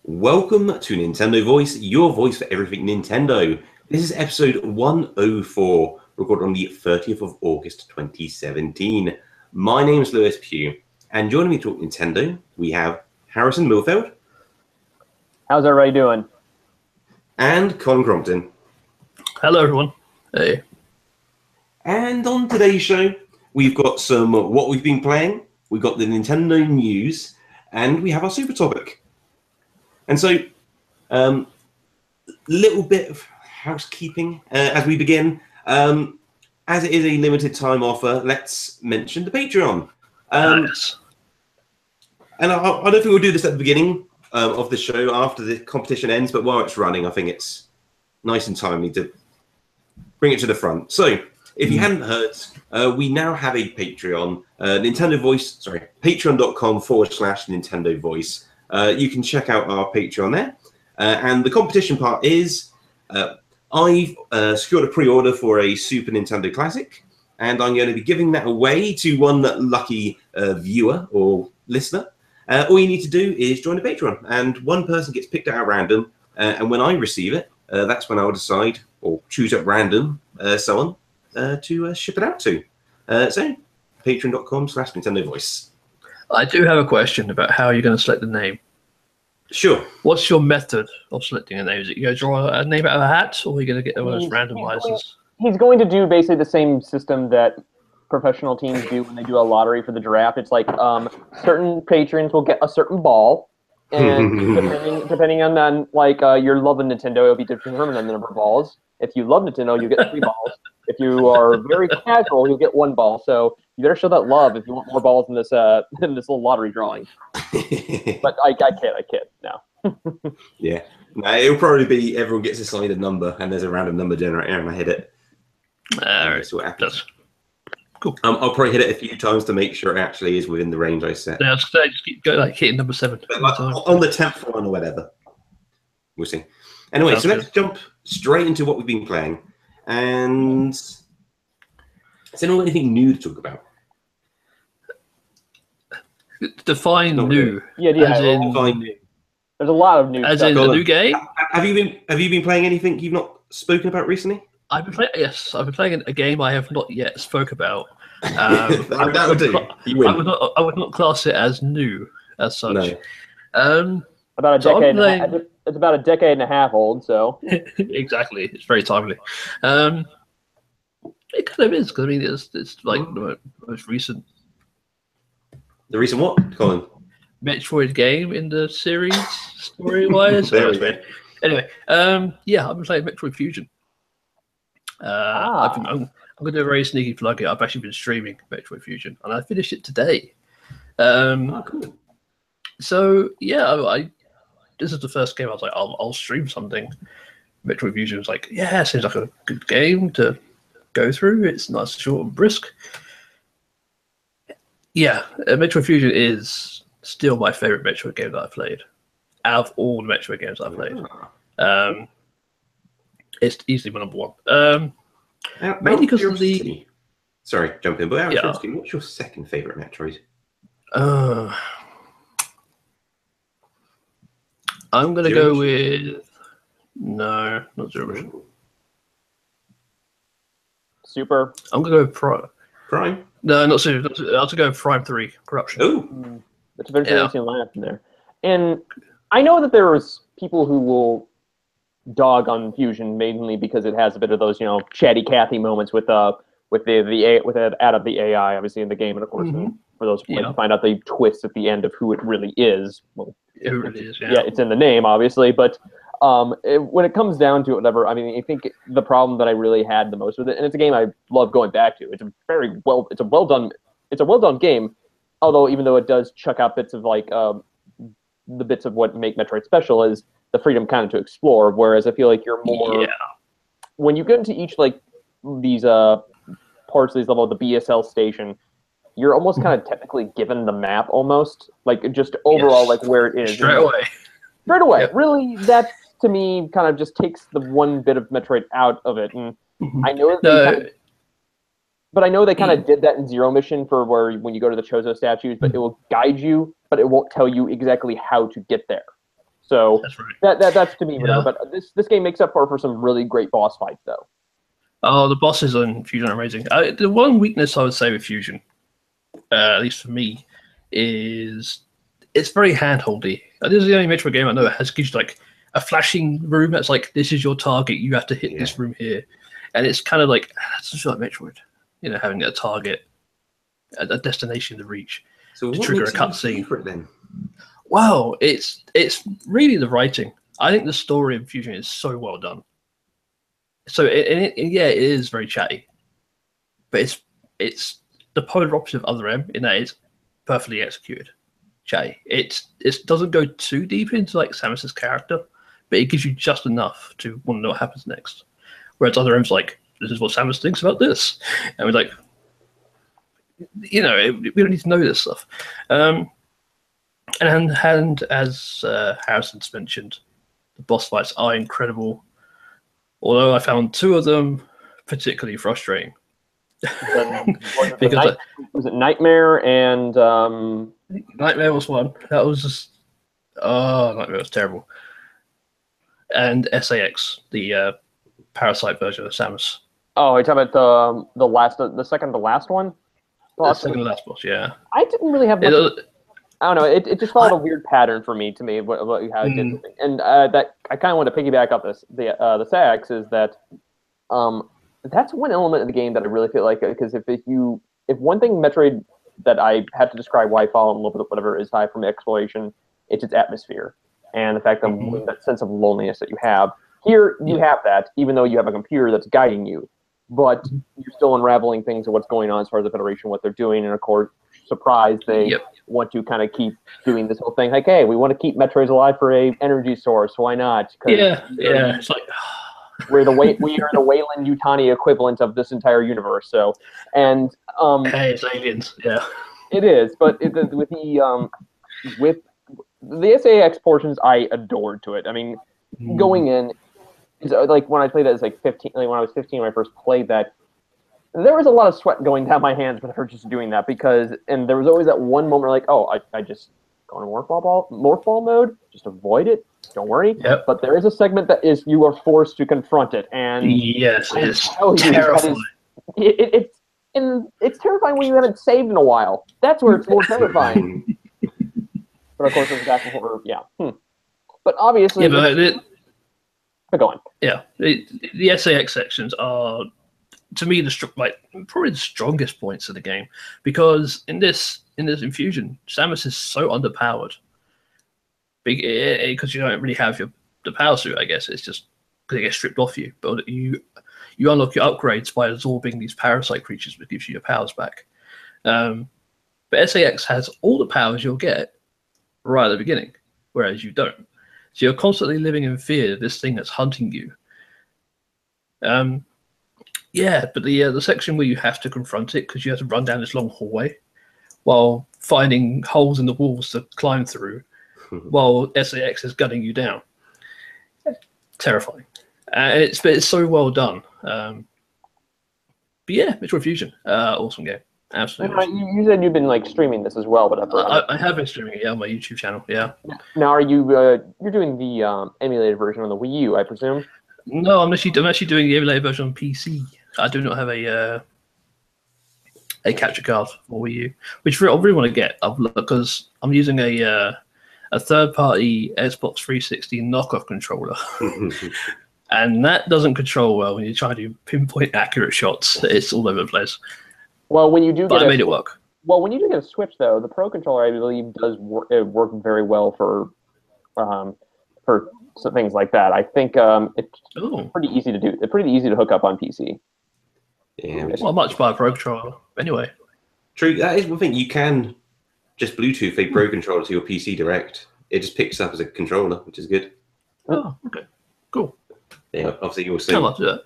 Welcome to Nintendo Voice, your voice for everything Nintendo. This is episode 104, recorded on the 30th of August 2017. My name is Lewis Pugh, and joining me to talk Nintendo, we have Harrison Milfeld. How's everybody doing? And Colin Crompton. Hello, everyone. Hey. And on today's show, we've got some what we've been playing, we've got the Nintendo news, and we have our super topic. And so, little bit of housekeeping as we begin. As it is a limited time offer, let's mention the Patreon. Nice. And I don't think we'll do this at the beginning of the show after the competition ends, but while it's running, I think it's nice and timely to bring it to the front. So, if you hadn't heard, we now have a Patreon, Nintendo Voice, patreon.com/Nintendo Voice. You can check out our Patreon there. And the competition part is I've secured a pre-order for a Super Nintendo Classic, and I'm going to be giving that away to one lucky viewer or listener. All you need to do is join the Patreon, and one person gets picked out at random, and when I receive it, that's when I will decide, or choose at random, someone to ship it out to. So, patreon.com/Nintendo Voice. I do have a question about how you're going to select the name. Sure. What's your method of selecting a name? Is it you going to draw a name out of a hat, or are you going to get one of those randomizers? He's going to do basically the same system that professional teams do when they do a lottery for the draft. It's like certain patrons will get a certain ball, and depending on like your love of Nintendo, it'll be determined on the number of balls. If you love Nintendo, you get 3 balls. If you are very casual, you'll get 1 ball. So you better show that love if you want more balls in this little lottery drawing. But I kid. No. Yeah. No, it'll probably be everyone gets assigned a number, and there's a random number generator, and I hit it. All right. See what happens. Cool. I'll probably hit it a few times to make sure it actually is within the range I set. Yeah, just keep going, like hitting number 7. But like, on the 10th one or whatever. We'll see. Anyway, so let's jump straight into what we've been playing. And is there not anything new to talk about? Define new. Yeah. Define new. There's a lot of new As stuff. in the new game? Have you been playing anything you've not spoken about recently? I've been playing a game I have not yet spoke about. That would do. I would not class it as new as such. No. About a decade. It's about a decade and a half old, so exactly, it's very timely. It kind of is because I mean it's like the most recent. The recent what, Colin? Metroid game in the series, story-wise. Anyway, yeah, I've been playing Metroid Fusion. I'm going to do a very sneaky plug here. I've actually been streaming Metroid Fusion, and I finished it today. Cool. So yeah, this is the first game I was like, I'll stream something. Metroid Fusion was like, yeah, seems like a good game to go through. It's nice, short, and brisk. Yeah, Metroid Fusion is still my favorite Metroid game that I've played. Out of all the Metroid games I've played, it's easily my number 1. Mainly because of the. Sorry, jump in, but out of curiosity, what's your second favorite Metroid? I'm going to go with... No, not Zero Mission. Super. I'm going to go with Prime? No, not Super. I'll have to go with Prime 3, Corruption. Oh! That's a very interesting lineup in there. And I know that there's people who will dog on Fusion mainly because it has a bit of those, chatty Cathy moments with the add of the AI, obviously, in the game. And of course, for those who find out the twist at the end of who it really is. Well, it really is, yeah, it's in the name, obviously, but when it comes down to it, whatever, I mean, I think the problem that I really had the most with it, and it's a game I love going back to. It's a well done game, although even though it does chuck out bits of like the bits of what make Metroid special is the freedom kind of to explore. Whereas I feel like you're more when you get into each like these parts of these levels, the BSL station, you're almost kind of technically given the map almost, like just overall like where it is. Straight away. Yep. Really, that to me kind of just takes the one bit of Metroid out of it. And I know that but I know they kind of did that in Zero Mission for where when you go to the Chozo statues, but it will guide you, but it won't tell you exactly how to get there. So That's right. that's to me whatever. But this game makes up for some really great boss fights though. Oh, the bosses in Fusion are amazing. The one weakness I would say with Fusion, at least for me, is it's very handholdy. This is the only Metroid game I know that gives you like a flashing room that's like, this is your target, you have to hit this room here. And it's kind of like, that's just like Metroid, having a target, a destination to reach, So to what trigger a makes it cutscene. favorite then? Wow, it's really the writing. I think the story of Fusion is so well done. So it is very chatty, but it's the polar opposite of Other M in that it's perfectly executed. Chatty. It doesn't go too deep into like Samus's character, but it gives you just enough to want to know what happens next. Whereas Other M's like, this is what Samus thinks about this, and we're like, we don't need to know this stuff. And as Harrison's mentioned, the boss fights are incredible. Although I found two of them particularly frustrating. Was it Nightmare and Nightmare was one. That was just Nightmare was terrible. And SAX, the Parasite version of Samus. Oh, you're talking about the second to last one? The second to last boss, yeah. I didn't really have much. I don't know. It just followed a weird pattern for me. To me, how it did, and that I kind of want to piggyback off the SAX is that that's one element of the game that I really feel like, because if one thing Metroid that I had to describe why I fall in love with whatever is high from exploration, it's its atmosphere and the fact that that sense of loneliness that you have. Here you have that, even though you have a computer that's guiding you, but you're still unraveling things of what's going on as far as the Federation, what they're doing, and of course, surprise, they want to kind of keep doing this whole thing like, hey, we want to keep Metroids alive for a energy source. Why not? It's like we are the Wayland Yutani equivalent of this entire universe. So, and hey, it's aliens. Yeah, it is. But with the SAX portions, I adored to it. I mean, going in, like when I played that, it's like 15. Like when I was 15, when I first played that, there was a lot of sweat going down my hands with her just doing that and there was always that one moment like, oh, I just go into morph ball mode, just avoid it. Don't worry. Yep. But there is a segment that is you are forced to confront it, and yes, it's terrifying. It's terrifying when you haven't saved in a while. That's where it's more terrifying. But of course, it's back before, But obviously, but go on. Yeah, the SAX sections are, to me, probably the strongest points of the game, because in this Infusion, Samus is so underpowered because you don't really have the power suit. I guess it's just because it gets stripped off you, but you unlock your upgrades by absorbing these parasite creatures, which gives you your powers back. But SAX has all the powers you'll get right at the beginning, whereas you don't. So you're constantly living in fear of this thing that's hunting you. But the section where you have to confront it, because you have to run down this long hallway while finding holes in the walls to climb through, while SAX is gunning you down. Terrifying. It's so well done. But yeah, Metroid Fusion, awesome game. Absolutely. Awesome. You said you've been streaming this as well, but I have been streaming it on my YouTube channel. Yeah. Now, are you you're doing the emulated version on the Wii U, I presume? No, I'm actually doing the emulated version on PC. I do not have a capture card for Wii U, which I really want to get, because I'm using a third-party Xbox 360 knockoff controller, and that doesn't control well when you try to pinpoint accurate shots. It's all over the place. Well, when you do I made it work. Well, when you do get a Switch, though, the Pro Controller, I believe, does work very well for some things like that. I think it's pretty easy to do. It's pretty easy to hook up on PC. Yeah, well, much by a Pro Controller anyway. True, that is one thing. You can just Bluetooth a Pro Controller to your PC direct. It just picks up as a controller, which is good. Oh, okay, cool. Yeah, obviously you also do that.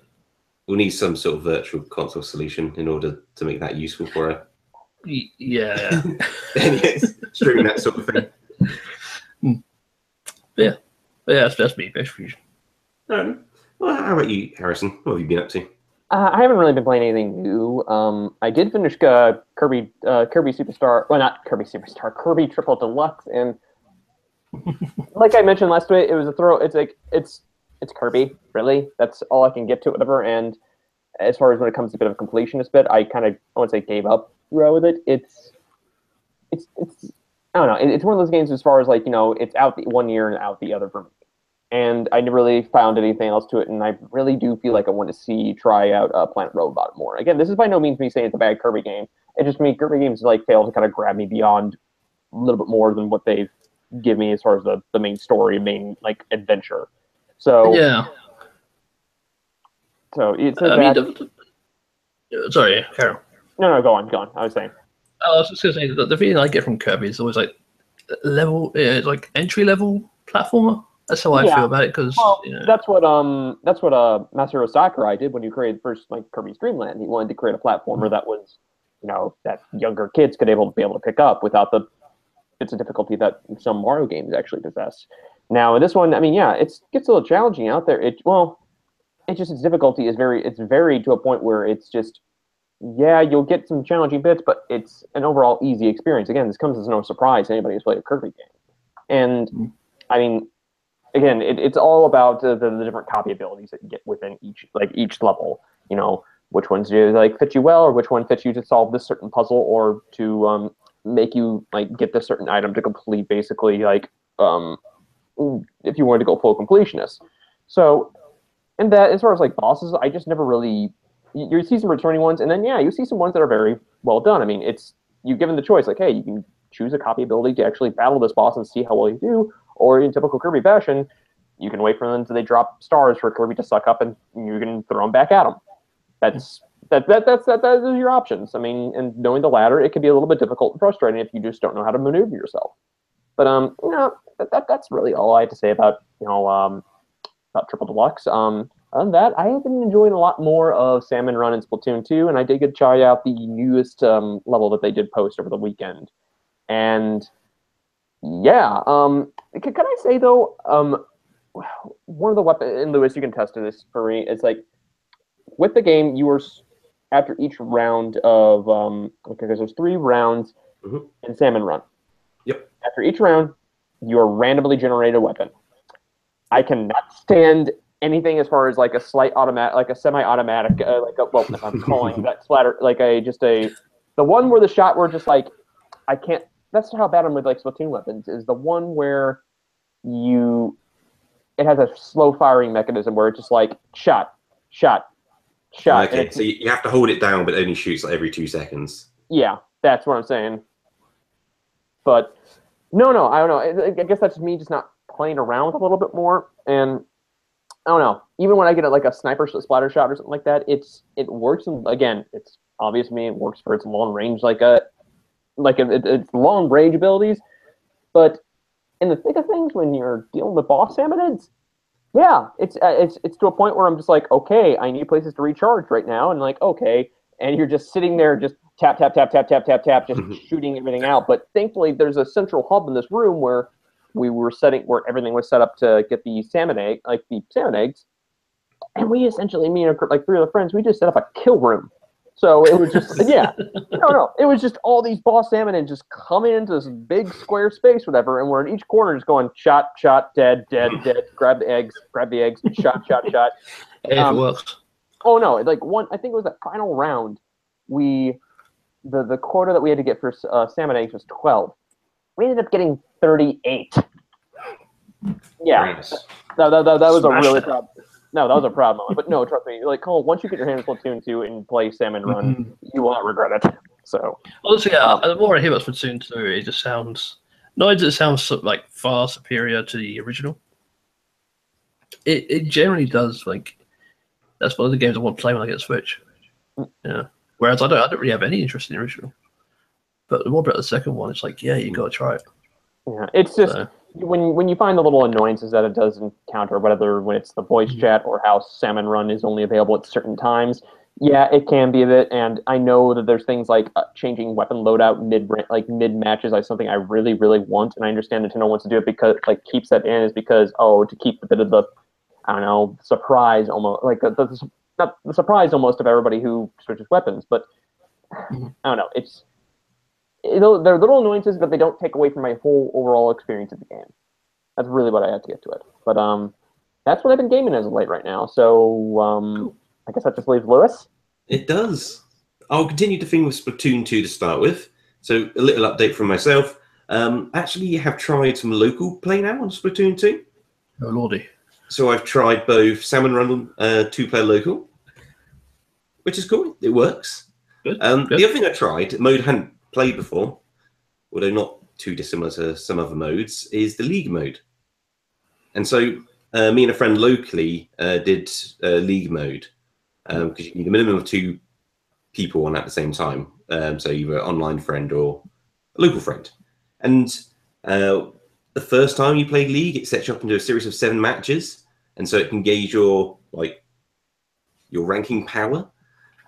We'll need some sort of virtual console solution in order to make that useful for her. Yeah. Streaming that sort of thing. Yeah, that's me. Best Fusion. Well, how about you, Harrison? What have you been up to? I haven't really been playing anything new. I did finish Kirby Superstar. Well, not Kirby Superstar. Kirby Triple Deluxe, and like I mentioned last week, it was a throw. It's like it's Kirby, really. That's all I can get to, whatever. And as far as when it comes to a bit of a completionist bit, I wouldn't say gave up with it. It's I don't know. It's one of those games as far as like, it's out the 1 year and out the other for me. And I never really found anything else to it, and I really do feel like I want to try out Planet Robot more. Again, this is by no means me saying it's a bad Kirby game. It's just me, Kirby games like fail to kind of grab me beyond a little bit more than what they've given me as far as the main story, main like adventure. So yeah. So it's sorry, Carol. No, go on. I was saying. I was just gonna say the feeling I get from Kirby is always like like entry level platformer. That's how I feel about it, because that's what Masaru Sakurai did when he created first like Kirby's Dream Land. He wanted to create a platformer that was, that younger kids could be able to pick up without the bits of difficulty that some Mario games actually possess. Now, in this one, I mean, it gets a little challenging out there. Its difficulty is varied to a point where it's just, you'll get some challenging bits, but it's an overall easy experience. Again, this comes as no surprise to anybody who's played a Kirby game. And, I mean, again, it's all about the different copy abilities that you get within each level. Which ones do like fit you well, or which one fits you to solve this certain puzzle, or to make you like get this certain item to complete. Basically, like if you wanted to go full completionist. So, and that as far as like bosses, I just never really. You see some returning ones, and then you see some ones that are very well done. I mean, it's you given the choice, like, hey, you can choose a copy ability to actually battle this boss and see how well you do. Or in typical Kirby fashion, you can wait for them until they drop stars for Kirby to suck up, and you can throw them back at them. That is your options. I mean, and knowing the latter, it can be a little bit difficult and frustrating if you just don't know how to maneuver yourself. But that's really all I have to say about Triple Deluxe. Other than that, I have been enjoying a lot more of Salmon Run and Splatoon 2, and I did get to try out the newest level that they did post over the weekend. And can I say though, one of the weapons, and Lewis, you can test this for me, is like with the game, you were after each round of because there's 3 rounds in Salmon Run. Yep. After each round, you are randomly generated a weapon. I cannot stand anything as far as like a semi-automatic, if I'm calling that splatter, the one where the shot were just like, I can't. That's how bad I'm with like Splatoon weapons. Is the one where it has a slow firing mechanism where it's just like shot. Okay, so you have to hold it down, but it only shoots like every 2 seconds. Yeah, that's what I'm saying. But no, I don't know. I guess that's just me just not playing around with a little bit more. And I don't know. Even when I get like a sniper splatter shot or something like that, it works. And again, it's obvious to me. It works for its long range, it's long range abilities. But in the thick of things, when you're dealing with boss salmonids, it's to a point where I'm just like, okay, I need places to recharge right now, and like, okay, and you're just sitting there, just tap, just shooting everything out. But thankfully, there's a central hub in this room where where everything was set up to get the salmon eggs, and we essentially, me and like 3 other friends, we just set up a kill room. So it was just, it was just all these boss salmon and just coming into this big square space, whatever, and we're in each corner just going shot, dead, grab the eggs, shot. It works. Oh no, like I think it was that final round, the quota that we had to get for salmon eggs was 12. We ended up getting 38. Yeah, Nice. that was a really problem. No, that was a problem. But no, trust me. Like, Cole, once you get your hands on Splatoon 2 and play Salmon Run, you will not regret it. So, honestly, the more I hear about Splatoon 2, it just sounds. Not only does it sound like far superior to the original, it generally does. Like, that's one of the games I want to play when I get a Switch. Yeah. Whereas I don't really have any interest in the original. But the more about the second one, it's like, you got to try it. Yeah, it's just. When you find the little annoyances that it does encounter, whether when it's the voice chat or how Salmon Run is only available at certain times, it can be a bit. And I know that there's things like changing weapon loadout mid matches, like something I really, really want, and I understand Nintendo wants to do it because keeps that in is because to keep a bit of the surprise almost not the surprise almost of everybody who switches weapons, but I don't know, they're little annoyances, but they don't take away from my whole overall experience of the game. That's really what I had to get to it. But that's what I've been gaming as of late right now. So I guess that just leaves Lewis. It does. I'll continue the theme with Splatoon 2 to start with. So a little update from myself. Actually, have tried some local play now on Splatoon 2. Oh lordy. So I've tried both Salmon Run 2-player local, which is cool. It works. Good. The other thing I tried, mode I hadn't played before, although not too dissimilar to some other modes, is the League mode. And so me and a friend locally did League mode because you need a minimum of 2 people on at the same time. So either an online friend or a local friend. And the first time you play League, it sets you up into a series of 7 matches, and so it can gauge your ranking power.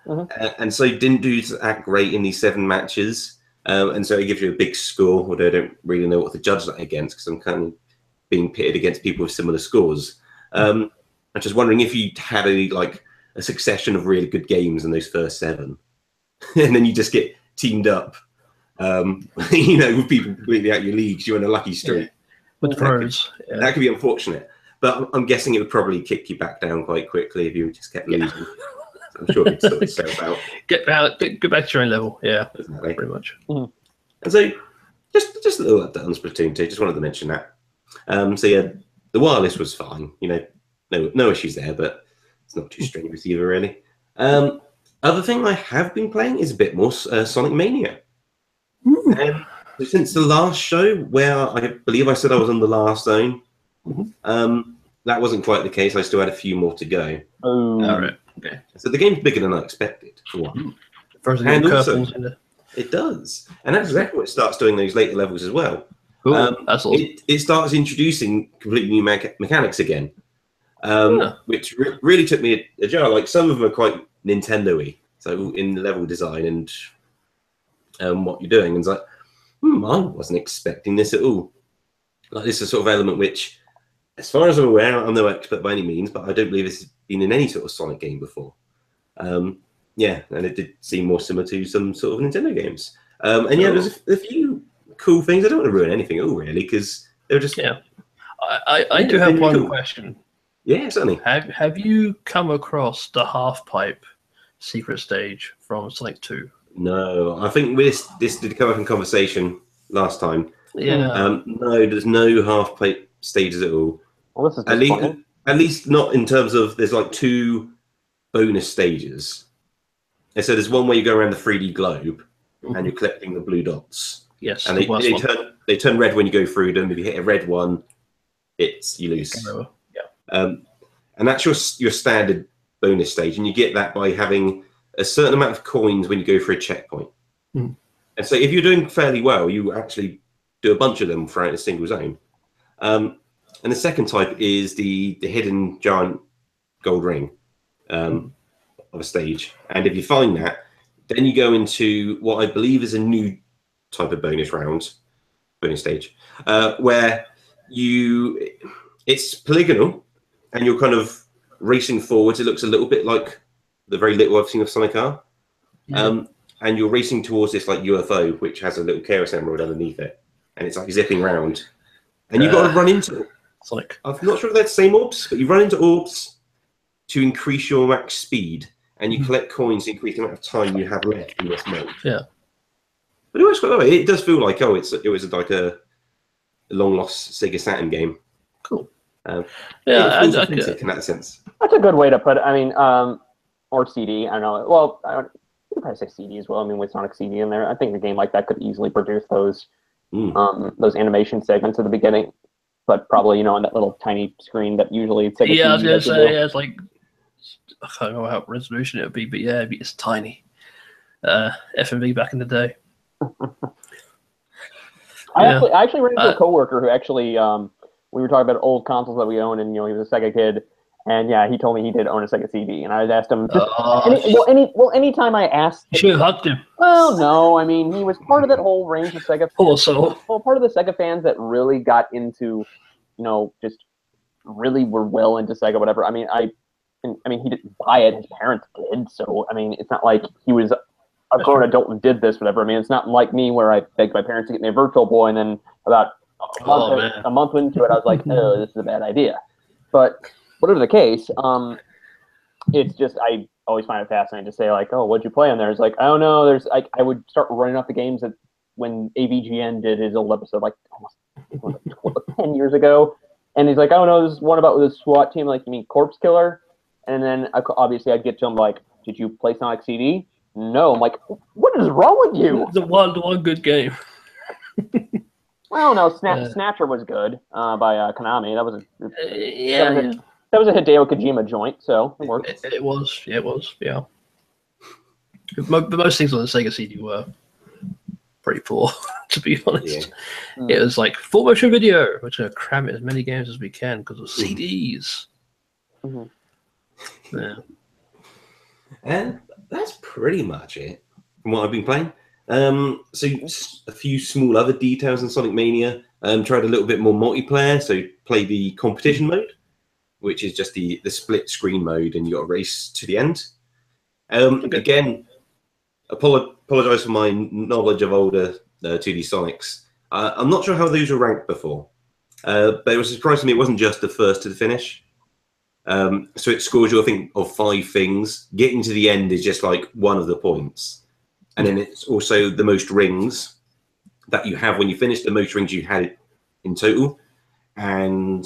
And so it didn't do that great in these 7 matches, and so it gives you a big score. Although I don't really know what to judge that against because I'm kind of being pitted against people with similar scores. I'm just wondering if you had a succession of really good games in those first 7, and then you just get teamed up. With people completely out your leagues, you're in a lucky streak. With pros. That could be unfortunate, but I'm guessing it would probably kick you back down quite quickly if you just kept losing. So I'm sure it'd sort itself out. Get back to your own level. Yeah, Exactly. pretty much. And so, just a little update on Splatoon 2. Just wanted to mention that. So yeah, the wireless was fine. No issues there, but it's not too strenuous either, really. Other thing I have been playing is a bit more Sonic Mania. Since the last show, where I believe I said I was on the last zone, that wasn't quite the case. I still had a few more to go. All right. Okay. So the game's bigger than I expected, for one. And also, it does. And that's exactly what it starts doing those later levels as well. Cool. That's awesome. It starts introducing completely new mechanics again, which really took me a jar. Like, some of them are quite Nintendo-y, so in the level design and what you're doing. And it's like, I wasn't expecting this at all. Like, this is a sort of element which, as far as I'm aware, I'm no expert by any means, but I don't believe this has been in any sort of Sonic game before. Yeah, and it did seem more similar to some sort of Nintendo games. And yeah, there's a few cool things. I don't want to ruin anything at all, really, because they're just... Yeah. I do have one question. Yeah, certainly. Have you come across the half-pipe secret stage from Sonic 2? No, I think this did come up in conversation last time. Yeah. No, there's no half-pipe stages at all. Well, this is at least not in terms of, there's like 2 bonus stages. And so there's one where you go around the 3D globe and you're collecting the blue dots. Yes. And they turn red when you go through them. If you hit a red one, you lose. Yeah. And that's your standard bonus stage, and you get that by having a certain amount of coins when you go for a checkpoint. And so if you're doing fairly well, you actually do a bunch of them throughout a single zone. And the second type is the hidden giant gold ring of a stage. And if you find that, then you go into what I believe is a new type of bonus stage, where it's polygonal and you're kind of racing forwards. It looks a little bit like the very little I've seen of Sonic R. And you're racing towards this like UFO, which has a little Chaos Emerald underneath it. And it's like zipping around. And you've got to run into it. Sonic. I'm not sure if they're the same orbs, but you run into orbs to increase your max speed. And you collect coins to increase the amount of time you have left in this mode. Yeah. But it works quite well. It does feel like, it was like a long-lost Sega Saturn game. Cool. It feels authentic in that sense. That's a good way to put it. I mean, or CD. I don't know. Well, you could probably say CD as well. I mean, with Sonic CD in there, I think a game like that could easily produce those animation segments at the beginning. But probably, on that little tiny screen that usually Sega CD I was going to say, do. it's like, I don't know how resolution it would be, but yeah, it's tiny. FMV back in the day. I actually ran into a coworker who actually, we were talking about old consoles that we own, and he was a Sega kid, and yeah, he told me he did own a Sega CD, and I asked him, anytime I asked, you should have hugged him. Well, no, I mean, he was part of that whole range of Sega. Poor soul. Well, part of the Sega fans that really got into, just really were well into Sega, whatever. I mean, he didn't buy it; his parents did. So, I mean, it's not like he was a grown adult and did this, whatever. I mean, it's not like me where I begged my parents to get me a Virtual Boy, and then about a month into it, I was like, oh, this is a bad idea. But whatever the case, it's just I always find it fascinating to say like, oh, what'd you play on there? It's like, I don't know. There's like I would start running off the games that when AVGN did his old episode like almost 10 years ago, and he's like, oh no, this is one about the SWAT team. Like, you mean Corpse Killer? And then obviously I'd get to him like, did you play Sonic CD? No. I'm like, what is wrong with you? The one good game. Well, no, Snatcher was good by Konami. That was Yeah. That was a Hideo Kojima joint, so it worked. It was, yeah. But most things on the Sega CD were pretty poor, to be honest. Yeah. It was like full motion video, which are cram it as many games as we can because of CDs. Mm-hmm. Yeah. And that's pretty much it from what I've been playing. So a few small other details in Sonic Mania. Tried a little bit more multiplayer, so play the competition mode, which is just the split screen mode, and you got to race to the end. Again, apologize for my knowledge of older 2D Sonics. I'm not sure how those were ranked before, but it was surprising to me it wasn't just the first to the finish. So it scores you, I think, of 5 things. Getting to the end is just like one of the points. And then it's also the most rings that you have when you finish, the most rings you had in total. And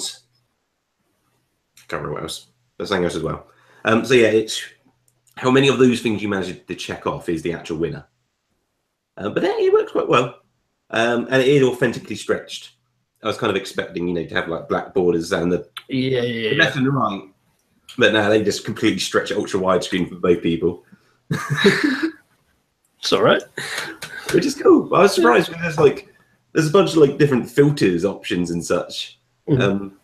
I can't remember what else. There's something else as well. So yeah, it's how many of those things you manage to check off is the actual winner. But then it works quite well. And it is authentically stretched. I was kind of expecting, to have like black borders and the left and the right. But no, they just completely stretch it ultra widescreen for both people. It's all right. Which is cool. I was surprised because there's a bunch of like different filters options and such. Some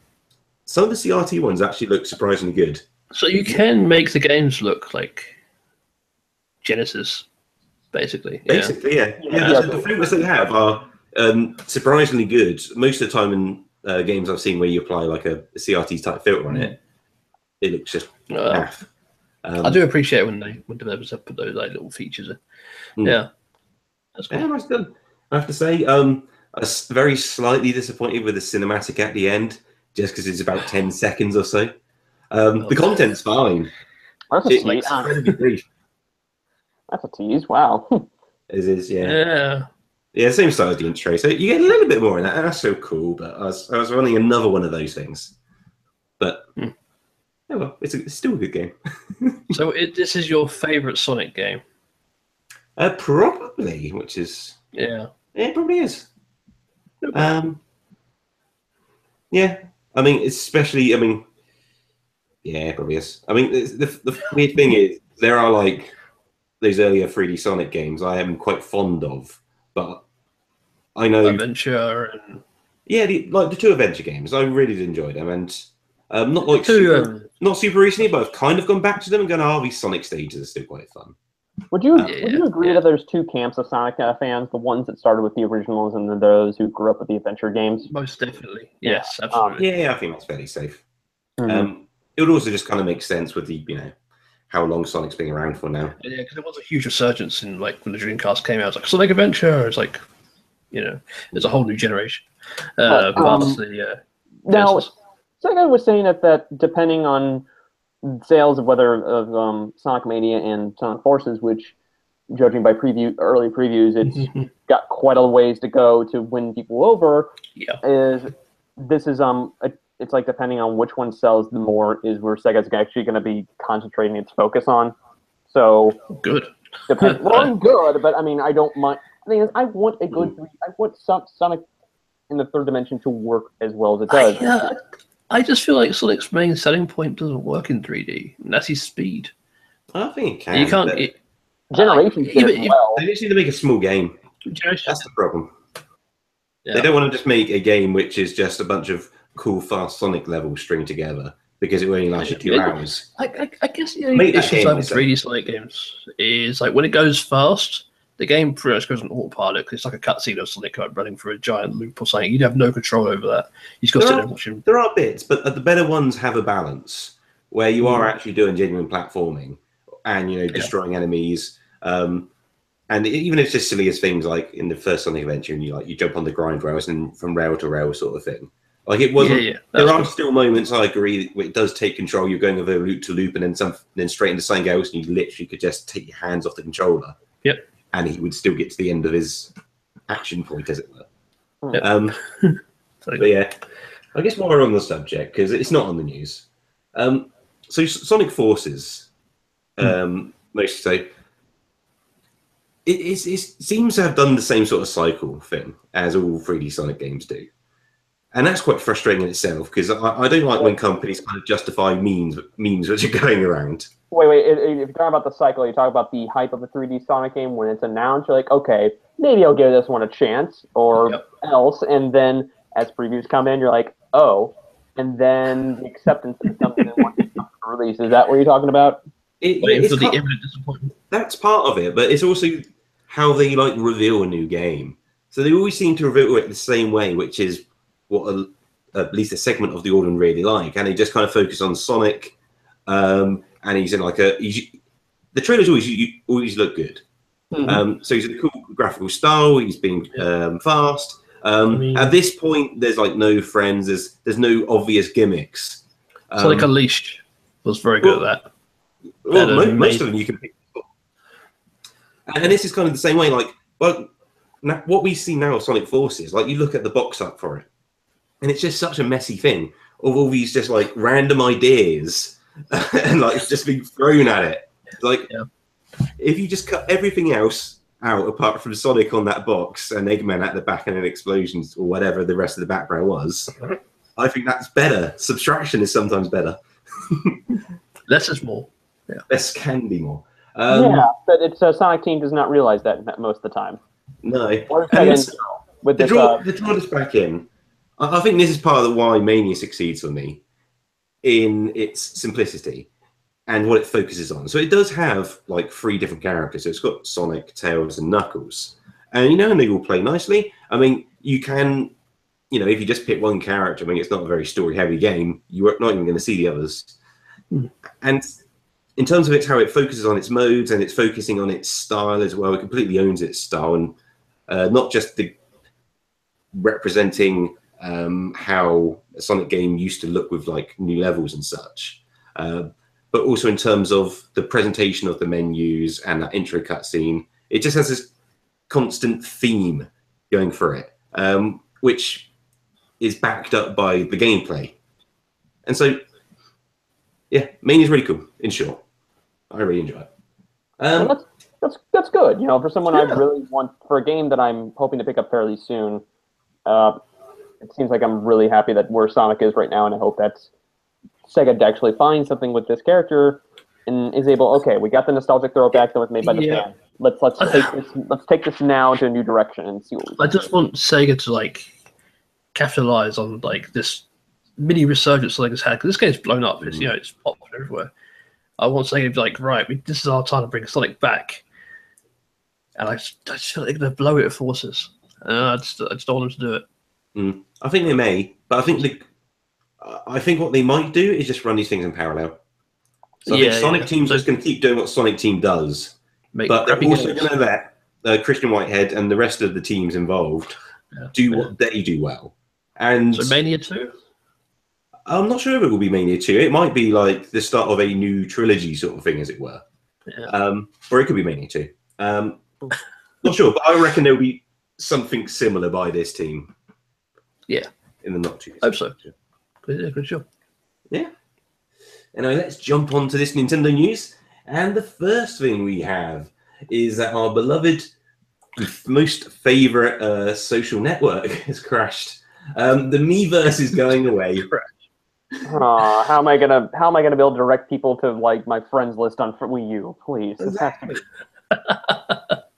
of the CRT ones actually look surprisingly good. So you can make the games look like Genesis, basically. Basically, yeah. The filters they have are surprisingly good. Most of the time in games I've seen where you apply like a CRT type filter on it, it looks just naff. I do appreciate when developers have put those like little features in. Yeah, that's cool. Yeah, nice done. I have to say, I was very slightly disappointed with the cinematic at the end, just because it's about 10 seconds or so. The content's fine. That's a tease. That's a tease. Wow. It is, yeah. Yeah, same style as the intro. So you get a little bit more in that, and that's so cool. But I was running another one of those things. But yeah, well, it's still a good game. So this is your favourite Sonic game? Probably, which is it probably is. Yeah, I mean, especially, yeah, it probably is. I mean, the weird thing is there are like those earlier 3D Sonic games I am quite fond of, but I know Adventure and the 2 Adventure games. I really did enjoy them, and not like not super recently, but I've kind of gone back to them and gone, oh, these Sonic stages are still quite fun. Would you agree that there's 2 camps of Sonic fans? The ones that started with the originals, and then those who grew up with the adventure games. Most definitely, yes, absolutely. Yeah, I think that's fairly safe. It would also just kind of make sense with the how long Sonic's been around for now. Yeah, because there was a huge resurgence in like when the Dreamcast came out. It's like Sonic Adventure. It's like there's a whole new generation. Now, Sega was saying that depending on sales of whether of Sonic Mania and Sonic Forces, which, judging by early previews, it's got quite a ways to go to win people over. Yeah, it's like depending on which one sells the more is where Sega's actually going to be concentrating its focus on. So good. I'm good, but I mean, I don't mind. The thing is, I want a good. I want Sonic in the third dimension to work as well as it does. I just feel like Sonic's main selling point doesn't work in 3D, and that's his speed. I think it can. You can't. Generations well. They just need to make a small game. That's the problem. Yeah. They don't want to just make a game which is just a bunch of cool, fast Sonic levels stringed together because it will only last you 2 hours. I guess the only issue with 3D Sonic games is like when it goes fast, the game pretty much goes on autopilot because it's like a cutscene of Sonic running through a giant loop or something. You'd have no control over that. You just got to sit there and watch him. There are bits, but the better ones have a balance where you are actually doing genuine platforming and destroying enemies. And even if it's just silly as things like in the first Sonic Adventure, and you jump on the grind rails and from rail to rail sort of thing. Like it wasn't. Yeah, there are still moments I agree where it does take control. You're going over loop to loop, and then straight into something else, and you literally could just take your hands off the controller. Yep. And he would still get to the end of his action point, as it were. Yep. But yeah, I guess while we're on the subject, because it's not on the news. So Sonic Forces, most say, it seems to have done the same sort of cycle thing as all 3D Sonic games do. And that's quite frustrating in itself, because I don't like when companies kind of justify memes which are going around. Wait. If you're talking about the cycle, you talk about the hype of a 3D Sonic game when it's announced. You're like, okay, maybe I'll give this one a chance, or else. And then as previews come in, you're like, oh. And then the acceptance is something that once it's released. Is that what you're talking about? Waiting for the imminent disappointment. That's part of it, but it's also how they reveal a new game. So they always seem to reveal it the same way, which is what at least a segment of the audience really like, and they just kind of focus on Sonic, and he's in the trailers always look good. So he's in a cool graphical style. He's being fast. At this point, there's no friends. There's no obvious gimmicks. Sonic Unleashed was very good at that. Well, most of them you can pick up. And this is kind of the same way. Now, what we see now of Sonic Forces, you look at the box art for it, and it's just such a messy thing of all these just random ideas, and it's just being thrown at it. If you just cut everything else out apart from Sonic on that box and Eggman at the back and then explosions or whatever the rest of the background was, I think that's better. Subtraction is sometimes better. Less is more. Yeah. Less can be more. But it's Sonic Team does not realize that most of the time. No. With draw this back in. I think this is part of why Mania succeeds for me in its simplicity and what it focuses on. So it does have 3 different characters. So it's got Sonic, Tails, and Knuckles. And and they all play nicely. I mean, you can, if you just pick one character, it's not a very story-heavy game. You're not even going to see the others. And in terms of how it focuses on its modes and it's focusing on its style as well, it completely owns its style, and not just the representing how a Sonic game used to look with new levels and such, but also in terms of the presentation of the menus and that intro cutscene. It just has this constant theme going for it, which is backed up by the gameplay. And so, yeah, Mania's really cool, in short. I really enjoy it. Well, that's good. For someone I really want, for a game that I'm hoping to pick up fairly soon, it seems like I'm really happy that where Sonic is right now, and I hope that Sega actually finds something with this character and is able. Okay, we got the nostalgic throwback that was made by the fan. Let's take this now to a new direction and see what we can. I just want Sega to capitalize on this mini resurgence Sega's had, because this game's blown up. It's it's popular everywhere. I want Sega to be right, this is our time to bring Sonic back, and I just feel like they're going to blow it at Forces. I just don't want them to do it. I think they may, but I think what they might do is just run these things in parallel. So I think Sonic Team's just going to keep doing what Sonic Team does, but they're also going to let Christian Whitehead and the rest of the teams involved do what they do well. And so Mania 2? I'm not sure if it will be Mania 2. It might be the start of a new trilogy sort of thing, as it were. Yeah. Or it could be Mania 2. Not sure, but I reckon there will be something similar by this team. Yeah. In the not too distant hope so. Yeah, pretty sure. Yeah. Anyway, let's jump on to this Nintendo news. And the first thing we have is that our beloved, most favorite social network has crashed. The Miiverse is going away. How am I gonna be able to direct people to my friends list on Wii U? Please, exactly.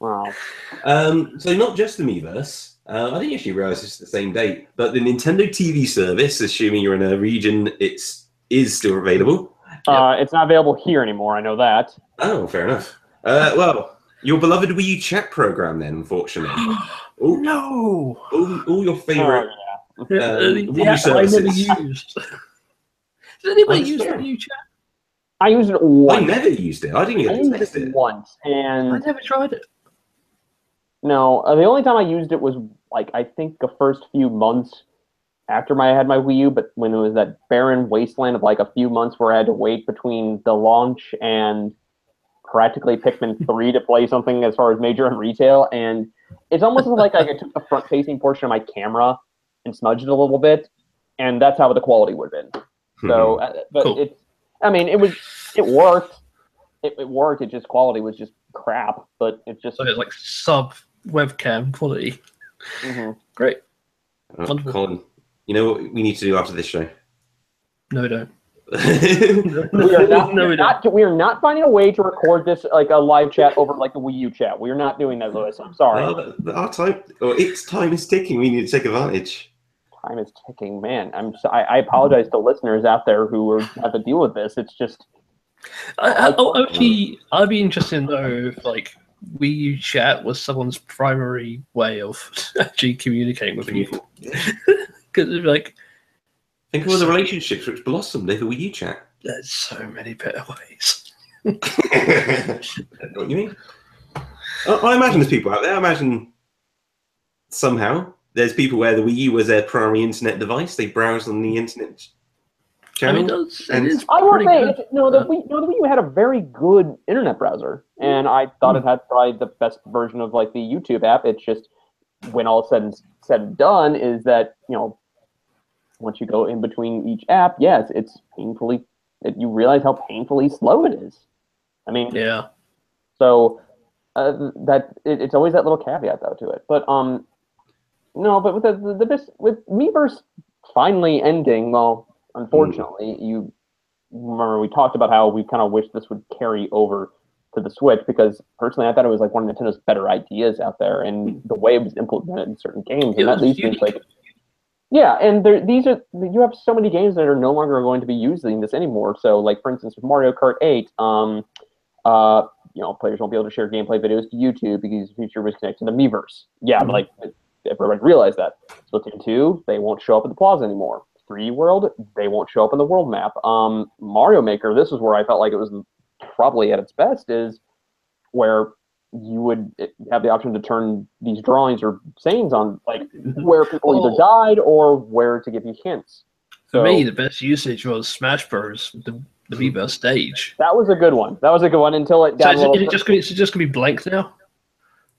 Wow. So not just the Miiverse. I didn't actually realize it's the same date, but the Nintendo TV service, assuming you're in a region, is still available. It's not available here anymore. I know that. Oh, fair enough. Well, your beloved Wii U chat program, then, unfortunately. No. All your favorite. The app I never used. Does anybody use Wii U chat? I used it once. I never used it. I didn't get to test it once, and I never tried it. No, the only time I used it was like I think the first few months after I had my Wii U, but when it was that barren wasteland of like a few months where I had to wait between the launch and practically Pikmin 3 to play something as far as major and retail, and it's almost like I took the front-facing portion of my camera and smudged it a little bit, and that's how the quality would have been. So, but Cool. it worked. It worked. It just quality was just crap, but it just So it's like sub webcam quality. Great. Wonderful. Colin, you know what we need to do after this show? No, we don't. we are not finding a way to record this like a live chat over like the Wii U chat. We are not doing that, Lewis. I'm sorry. Its time is ticking. We need to take advantage. Time is ticking, man. I apologize to listeners out there who have to deal with this. It's just. I'd be interested to know if like Wii U chat was someone's primary way of actually communicating with people. Because like. Think of all the relationships which blossomed over Wii U chat. There's so many better ways. What you mean? I imagine there's people out there. I imagine somehow there's people where the Wii U was their primary internet device. They browsed on the internet channel. I will say, the Wii U had a very good internet browser, and I thought it had probably the best version of like the YouTube app. It's just when all said and done, is that once you go in between each app, yes, it's painfully. You realize how painfully slow it is. I mean, yeah. So it's always that little caveat though to it. But no, but with Miiverse finally ending, well, unfortunately, you remember we talked about how we kind of wish this would carry over to the Switch, because personally I thought it was like one of Nintendo's better ideas out there, and the way it was implemented in certain games, and that leads me to like. Yeah, and you have so many games that are no longer going to be using this anymore. So, like for instance, with Mario Kart 8, players won't be able to share gameplay videos to YouTube because the feature was connected to Miiverse. Yeah, but like everybody realized that. Splatoon 2, they won't show up at the plaza anymore. 3D World, they won't show up in the world map. Mario Maker, this is where I felt like it was probably at its best, is where you would have the option to turn these drawings or sayings on, like where people either died or where to give you hints. For me, the best usage was Smash Bros. The Miiverse stage. That was a good one. Until it got so it's just gonna be blank now.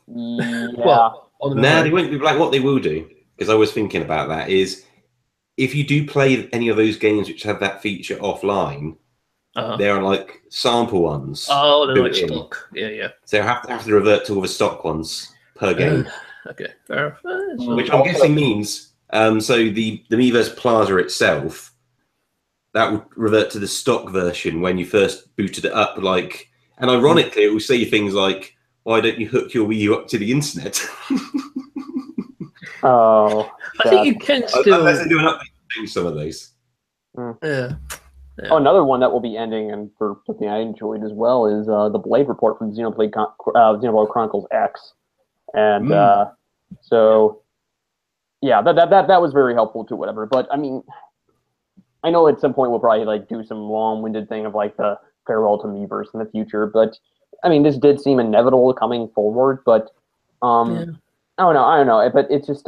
Yeah. Well, no, they won't be blank. What they will do, because I was thinking about that, is if you do play any of those games which have that feature offline. They're like sample ones. Oh, they're like stock. Yeah. So you have to revert to all the stock ones per game. Okay, fair enough. Which I'm guessing means, so the Miiverse Plaza itself, that would revert to the stock version when you first booted it up. Like, and ironically, it will say things like, "Why don't you hook your Wii U up to the internet?" Oh, I think you can still. Unless they do an update to some of those. Yeah. Oh, another one that will be ending, and for something I enjoyed as well, is the Blade report from Xenoblade Chronicles X, and so yeah, that was very helpful to whatever. But I mean, I know at some point we'll probably like do some long-winded thing of like the farewell to Miiverse in the future. But I mean, this did seem inevitable coming forward. But I don't know. But it's just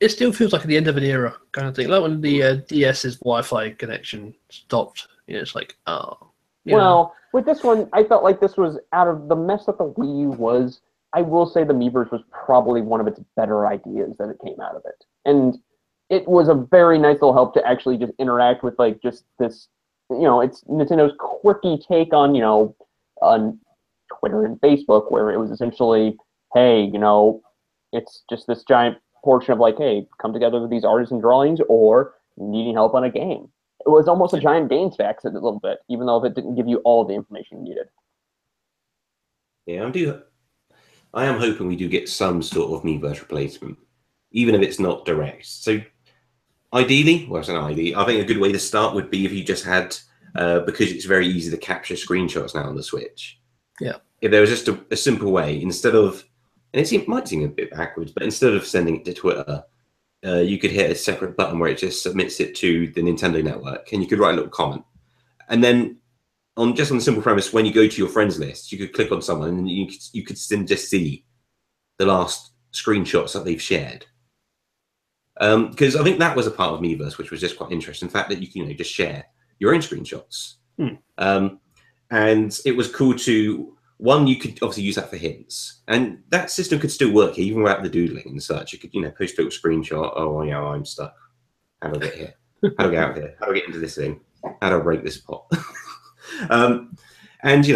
it still feels like the end of an era kind of thing. Like when the DS's Wi-Fi connection stopped. It's like, Well, with this one, I felt like this was out of the mess that the Wii U was. I will say the Miiverse was probably one of its better ideas that it came out of it. And it was a very nice little help to actually just interact with like just this, it's Nintendo's quirky take on, on Twitter and Facebook, where it was essentially, hey, it's just this giant portion of like, hey, come together with these artists and drawings or needing help on a game. It was almost a giant games fax a little bit, even though it didn't give you all the information you needed. Yeah, I am hoping we do get some sort of Miiverse replacement, even if it's not direct. So ideally, I think a good way to start would be if you just had, because it's very easy to capture screenshots now on the Switch. Yeah. If there was just a simple way, instead of, and it might seem a bit backwards, but instead of sending it to Twitter, you could hit a separate button where it just submits it to the Nintendo network, and you could write a little comment. And then on the simple premise, when you go to your friends list, you could click on someone and you could then just see the last screenshots that they've shared. Because I think that was a part of Miiverse, which was just quite interesting. The fact that you can just share your own screenshots. And it was cool to, one, you could obviously use that for hints. And that system could still work even without the doodling and such. You could, post a little screenshot. Oh, yeah, I'm stuck. How do I get here? How do I get out here? How do I get into this thing? How do I break this pot? And,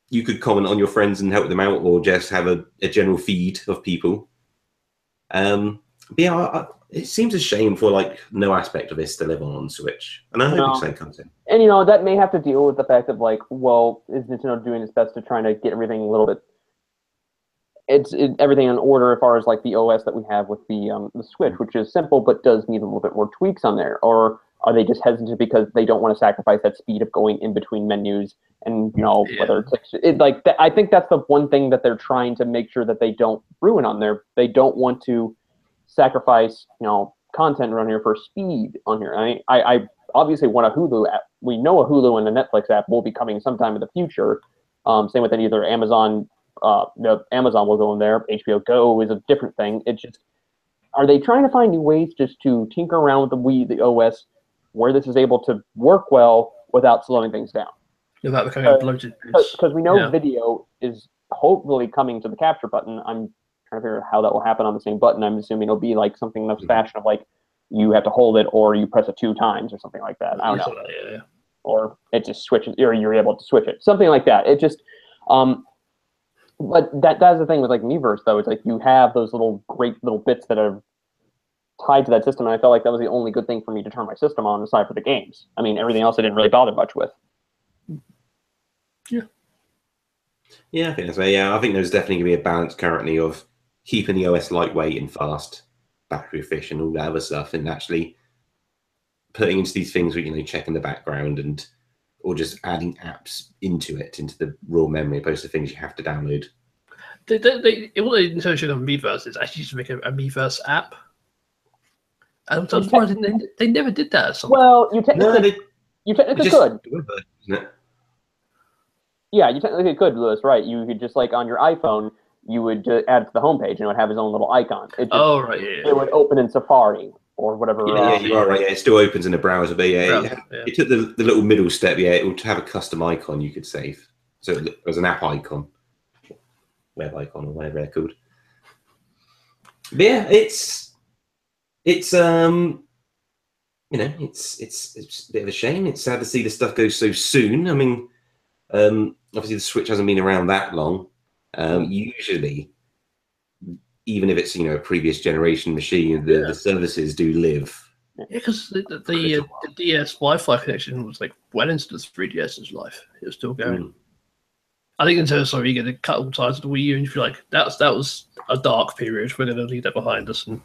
you could comment on your friends and help them out, or just have a general feed of people. But yeah, it seems a shame for no aspect of this to live on Switch, and I hope the same comes in. And that may have to deal with the fact of well, is Nintendo doing its best to trying to get everything a little bit, everything in order as far as the OS that we have with the Switch, which is simple but does need a little bit more tweaks on there, or are they just hesitant because they don't want to sacrifice that speed of going in between menus and whether it's I think that's the one thing that they're trying to make sure that they don't ruin on there. They don't want to sacrifice content around here for speed on here. I obviously want a Hulu app. We know a Hulu and a Netflix app will be coming sometime in the future. Same with either Amazon. Amazon will go in there. HBO Go is a different thing. It's just, are they trying to find new ways just to tinker around with the OS where this is able to work well without slowing things down? Without becoming a bloated piece. Because we know video is hopefully coming to the capture button. I'm trying to figure out how that will happen on the same button. I'm assuming it'll be something in the fashion of you have to hold it or you press it 2 times or something like that. I don't know. Yeah. Or it just switches, or you're able to switch it. Something like that. It just, but that's the thing with Miiverse though. It's you have those great little bits that are tied to that system, and I felt like that was the only good thing for me to turn my system on aside for the games. I mean, everything else I didn't really bother much with. Yeah, I think that's right. Yeah, I think there's definitely going to be a balance currently of keeping the OS lightweight and fast, battery efficient, all that other stuff, and actually putting into these things where check in the background or just adding apps into the raw memory, opposed to things you have to download. What they should on Miiverse is actually to make a Miiverse app. I'm surprised they never did that. Well, you technically could. Isn't it? Yeah, you technically could, Lewis, right? You could just on your iPhone, you would add it to the homepage and it would have its own little icon. It would open in Safari or whatever. Yeah, you are right. Yeah, it still opens in a browser, but it took the little middle step. Yeah, it would have a custom icon you could save. So it was an app icon, web icon, or whatever they're called. But yeah, it's it's a bit of a shame. It's sad to see the stuff go so soon. I mean, obviously the Switch hasn't been around that long. Usually, even if it's a previous generation machine, the services do live. Yeah, because the DS Wi-Fi connection was well into the 3DS's life. It was still going. I think Nintendo's sorry, you get to cut all ties of the Wii U, and you feel like that was a dark period. We're going to leave that behind us and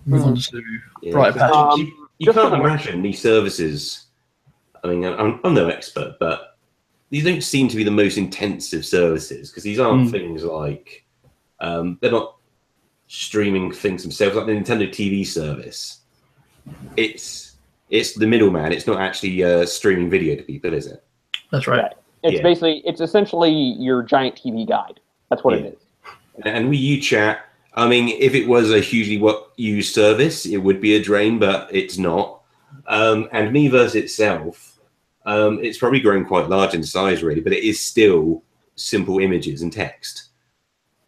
move on to brighter patches. You can't imagine these services. I mean, I'm no expert, but these don't seem to be the most intensive services, because these aren't things like they're not streaming things themselves like the Nintendo TV service. It's the middleman. It's not actually streaming video to people, is it? That's right. It's essentially your giant TV guide. That's what it is. And Wii U Chat, I mean, if it was a hugely used service, it would be a drain, but it's not. And Miiverse itself, it's probably grown quite large in size, really, but it is still simple images and text.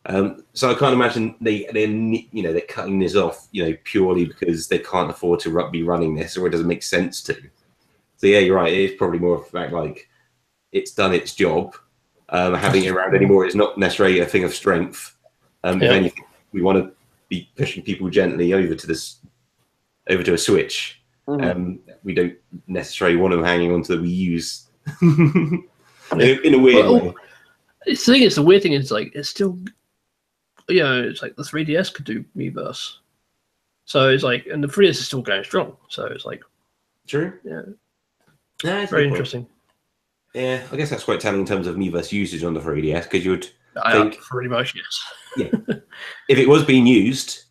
So I can't imagine they're cutting this off, purely because they can't afford to be running this, or it doesn't make sense to. So yeah, you're right. It is probably more of a fact it's done its job. Having it around anymore is not necessarily a thing of strength. If anything, we want to be pushing people gently over to a Switch. We don't necessarily want them hanging onto the Wii U's in a weird way. The weird thing is it's still, it's the 3DS could do Miiverse, so it's and the 3DS is still going strong. So it's true. Yeah, it's very interesting. Yeah, I guess that's quite telling in terms of Miiverse usage on the 3DS, because you would think pretty much, yes. Yeah, if it was being used,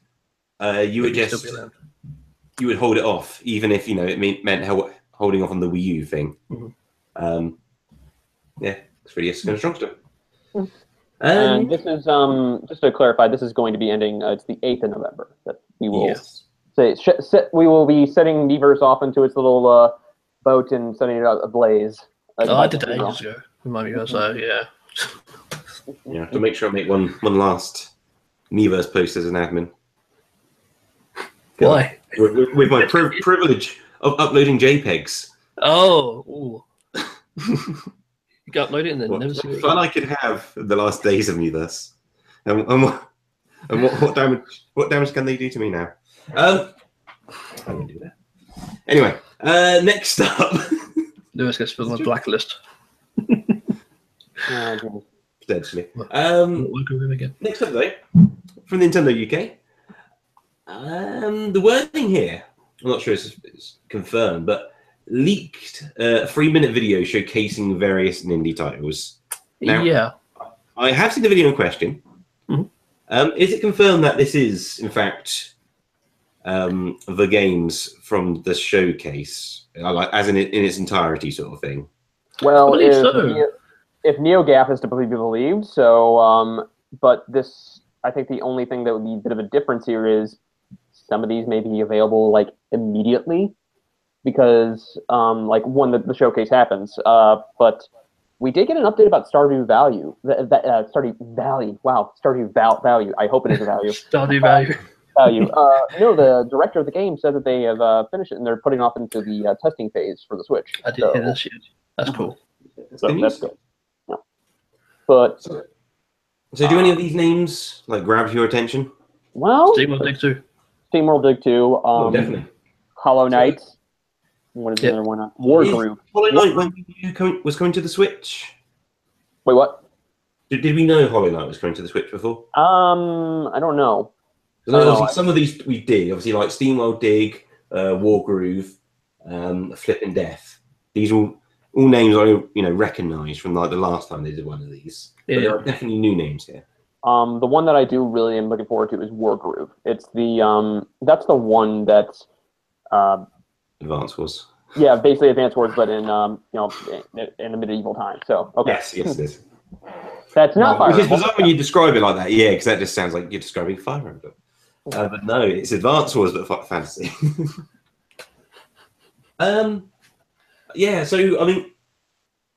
you would hold it off, even if it meant holding off on the Wii U thing. Yeah, it's really a kind of strong stuff. And this is just to clarify, this is going to be ending. It's the 8th of November that we will Yes. we will be setting Miiverse off into its little boat and setting it ablaze. I did that ages ago with my Miiverse, so yeah. Yeah, to make sure I make one last Miiverse post as an admin. Why? With my privilege of uploading JPEGs. Oh, ooh. You can upload it and then never see it. Fun I could have the last days of Miiverse. And what damage can they do to me now? I won't do that. Anyway, next up. Lewis gets put on the blacklist. Potentially. Work with him again. Next up, though, from Nintendo UK. The wording here, I'm not sure it's confirmed, but leaked a 3-minute video showcasing various indie titles. Now, Yeah. I have seen the video in question. Mm-hmm. Is it confirmed that this is, in fact, the games from the showcase, as in its entirety, sort of thing? Well, I believe so. If NeoGAF is to be believed, so but this, I think the only thing that would be a bit of a difference here is some of these may be available like immediately, because like when the showcase happens. But we did get an update about Stardew Value. Stardew Valley. Wow, Stardew Value. I hope it is a value. Stardew Value. Value. No, the director of the game said that they have finished it and they're putting it off into the testing phase for the Switch. I did hear this shit. That's cool. So that's good. Yeah. But so do any of these names like grab your attention? well, SteamWorld Dig 2. SteamWorld Dig 2. Definitely. Hollow Knight. What is the other one? War Group. Hollow Knight was coming to the Switch? Wait, what? Did we know Hollow Knight was coming to the Switch before? I don't know. Obviously, some of these we did. Obviously, like SteamWorld Dig, War Groove, Flippin' Death. These all names I recognise from like the last time they did one of these. But there are definitely new names here. The one that I do really am looking forward to is War Groove. It's the that's the one that's Advance Wars. Yeah, basically Advance Wars, but in in a medieval time. So okay. Yes, it is. That's not Fire Which is Emblem. bizarre when you describe it like that. Yeah, because that just sounds like you're describing Fire Emblem. But no, it's Advance Wars, but fantasy. Yeah, so I mean,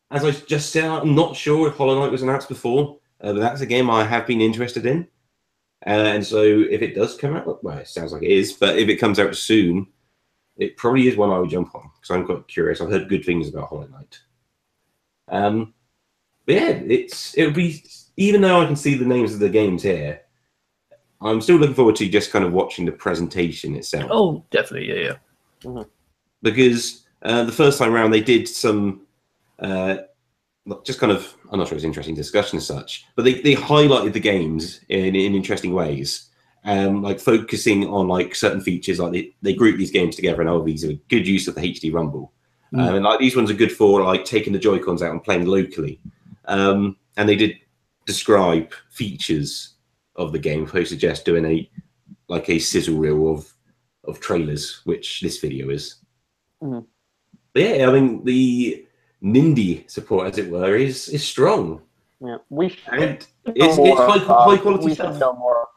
as I just said, I'm not sure if Hollow Knight was announced before, but that's a game I have been interested in. And so if it does come out, well, it sounds like it is, but if it comes out soon, it probably is one I would jump on because I'm quite curious. I've heard good things about Hollow Knight. But yeah, it'll be, even though I can see the names of the games here, I'm still looking forward to just kind of watching the presentation itself. Oh, definitely, yeah. Mm-hmm. Because the first time around they did some just kind of, I'm not sure it's interesting discussion as such, but they highlighted the games in interesting ways, like focusing on like certain features, like they group these games together and these are good use of the HD Rumble. And like these ones are good for like taking the Joy-Cons out and playing locally. And they did describe features of the game, opposed to just doing a sizzle reel of trailers, which this video is. Mm-hmm. But yeah, I mean the Nindie support, as it were, is strong. Yeah, we should. And it's high quality we stuff. should know more.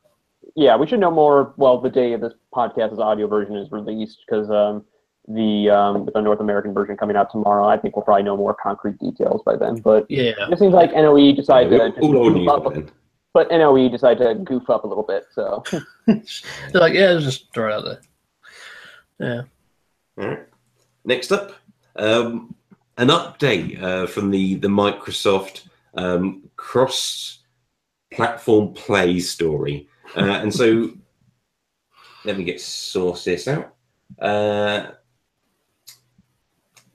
Yeah, we should know more. Well, the day of this podcast's audio version is released, because with the North American version coming out tomorrow, I think we'll probably know more concrete details by then. But Yeah. it seems like NOE decided to all old goof news up, by then. but NOE decided to goof up a little bit. So They're like, yeah, just throw it out there. Yeah. All right. Next up, an update from the Microsoft cross-platform play story. And so, let me source this out. Let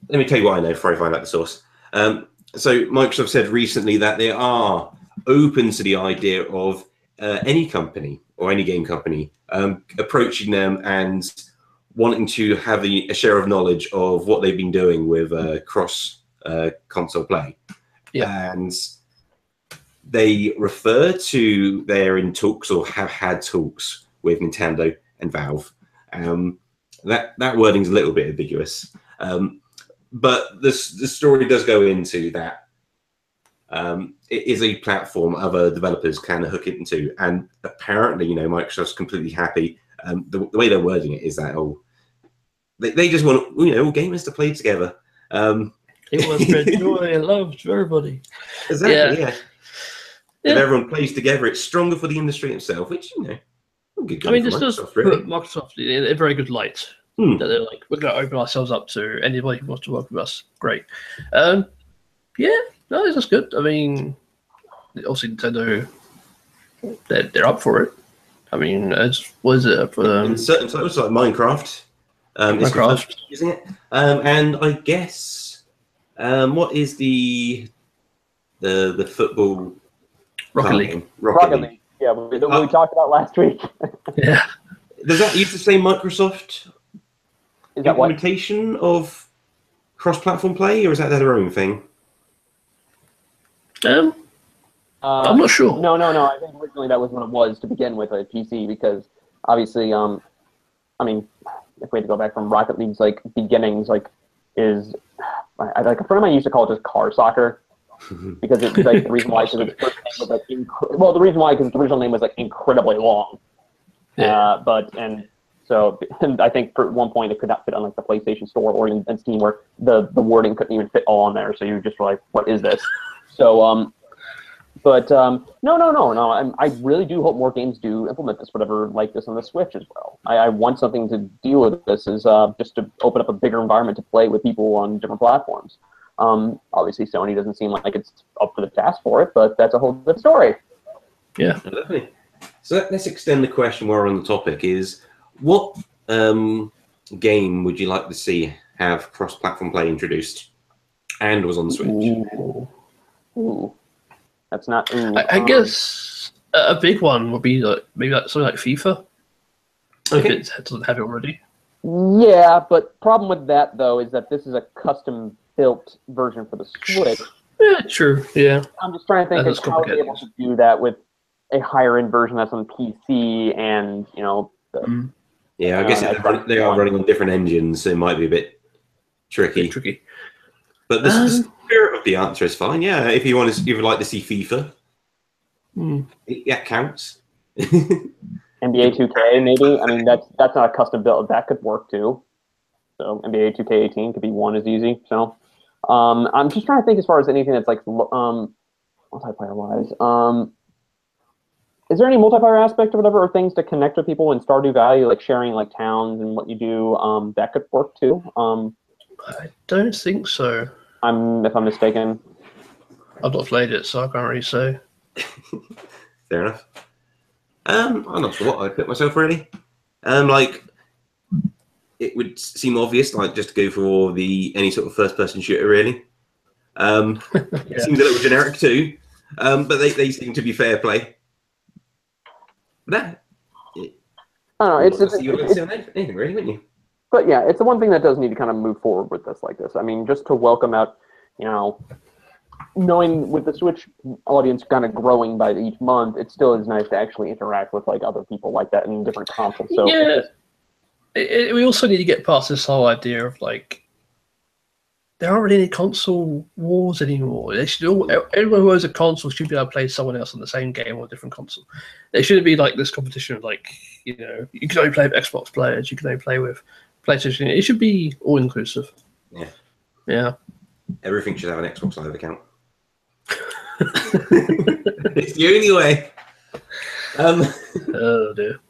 me tell you what I know before I find out the source. So Microsoft said recently that they are open to the idea of any company or any game company approaching them and wanting to have a share of knowledge of what they've been doing with cross console play. Yeah. And they refer to they're in talks or have had talks with Nintendo and Valve. That wording's a little bit ambiguous. But the story does go into that it is a platform other developers can hook it into, and apparently, Microsoft's completely happy. The way they're wording it is that they just want all gamers to play together. It will spread joy and love to everybody. Exactly. Yeah. If everyone plays together, it's stronger for the industry itself, which I mean, this does put Microsoft in a very good light. That they're like, we're going to open ourselves up to anybody who wants to work with us. Great. Yeah, no, that's good. I mean, obviously Nintendo, they're up for it. I mean, what is it? In certain titles like Minecraft, Minecraft, using it, and I guess what is the football Rocket League? Rocket League. Yeah, we talked about last week. Yeah. Does that use the same Microsoft implementation of cross-platform play, or is that their own thing? I'm not sure. No. I think originally that was what it was to begin with, a PC, because obviously, I mean, if we had to go back from Rocket League's beginnings, a friend of mine used to call it just car soccer, because it's the reason why, because its first name was the reason why, because its original name was incredibly long. Yeah. And I think for one point it could not fit on the PlayStation Store or even Steam, where the wording couldn't even fit all on there. So you just were like, what is this? So, no. I really do hope more games do implement this, whatever, like this on the Switch as well. I want something to deal with this, is just to open up a bigger environment to play with people on different platforms. Obviously, Sony doesn't seem like it's up for the task for it, but that's a whole good story. Yeah, definitely. So let's extend the question while we're on the topic. Is what game would you like to see have cross-platform play introduced and was on the Switch? Ooh. That's not. I guess a big one would be maybe something like FIFA. Okay. If it doesn't have it already. Yeah, but problem with that though is that this is a custom-built version for the Switch. Yeah, true. Yeah. I'm just trying to think of how they're able to do that with a higher-end version that's on PC, and Yeah, I guess they are running on different engines, so it might be a bit tricky. But the spirit of the answer is fine. Yeah, if you would like to see FIFA, that counts. NBA 2K, maybe. I mean, that's not a custom build. That could work too. So NBA 2K18 could be one as easy. So I'm just trying to think as far as anything that's multiplayer-wise. Is there any multiplayer aspect or whatever, or things to connect with people in Stardew Valley, like sharing towns and what you do? That could work too. I don't think so. If I'm mistaken. I've not played it, so I can't really say. Fair enough. I'm not sure what I'd put myself really. It would seem obvious, just to go for any sort of first-person shooter really. It seems a little generic too, but they seem to be fair play. But I don't know. You would say on anything really, wouldn't you? But yeah, it's the one thing that does need to kind of move forward with this like this. I mean, just to welcome out, knowing with the Switch audience kind of growing by each month, it still is nice to actually interact with other people like that in different consoles. So yeah, we also need to get past this whole idea of there aren't really any console wars anymore. Everyone who owns a console should be able to play someone else on the same game or a different console. There shouldn't be this competition of you can only play with Xbox players, you can only play with PlayStation. It should be all inclusive. Yeah. Yeah. Everything should have an Xbox Live account. It's the only way. Oh dear.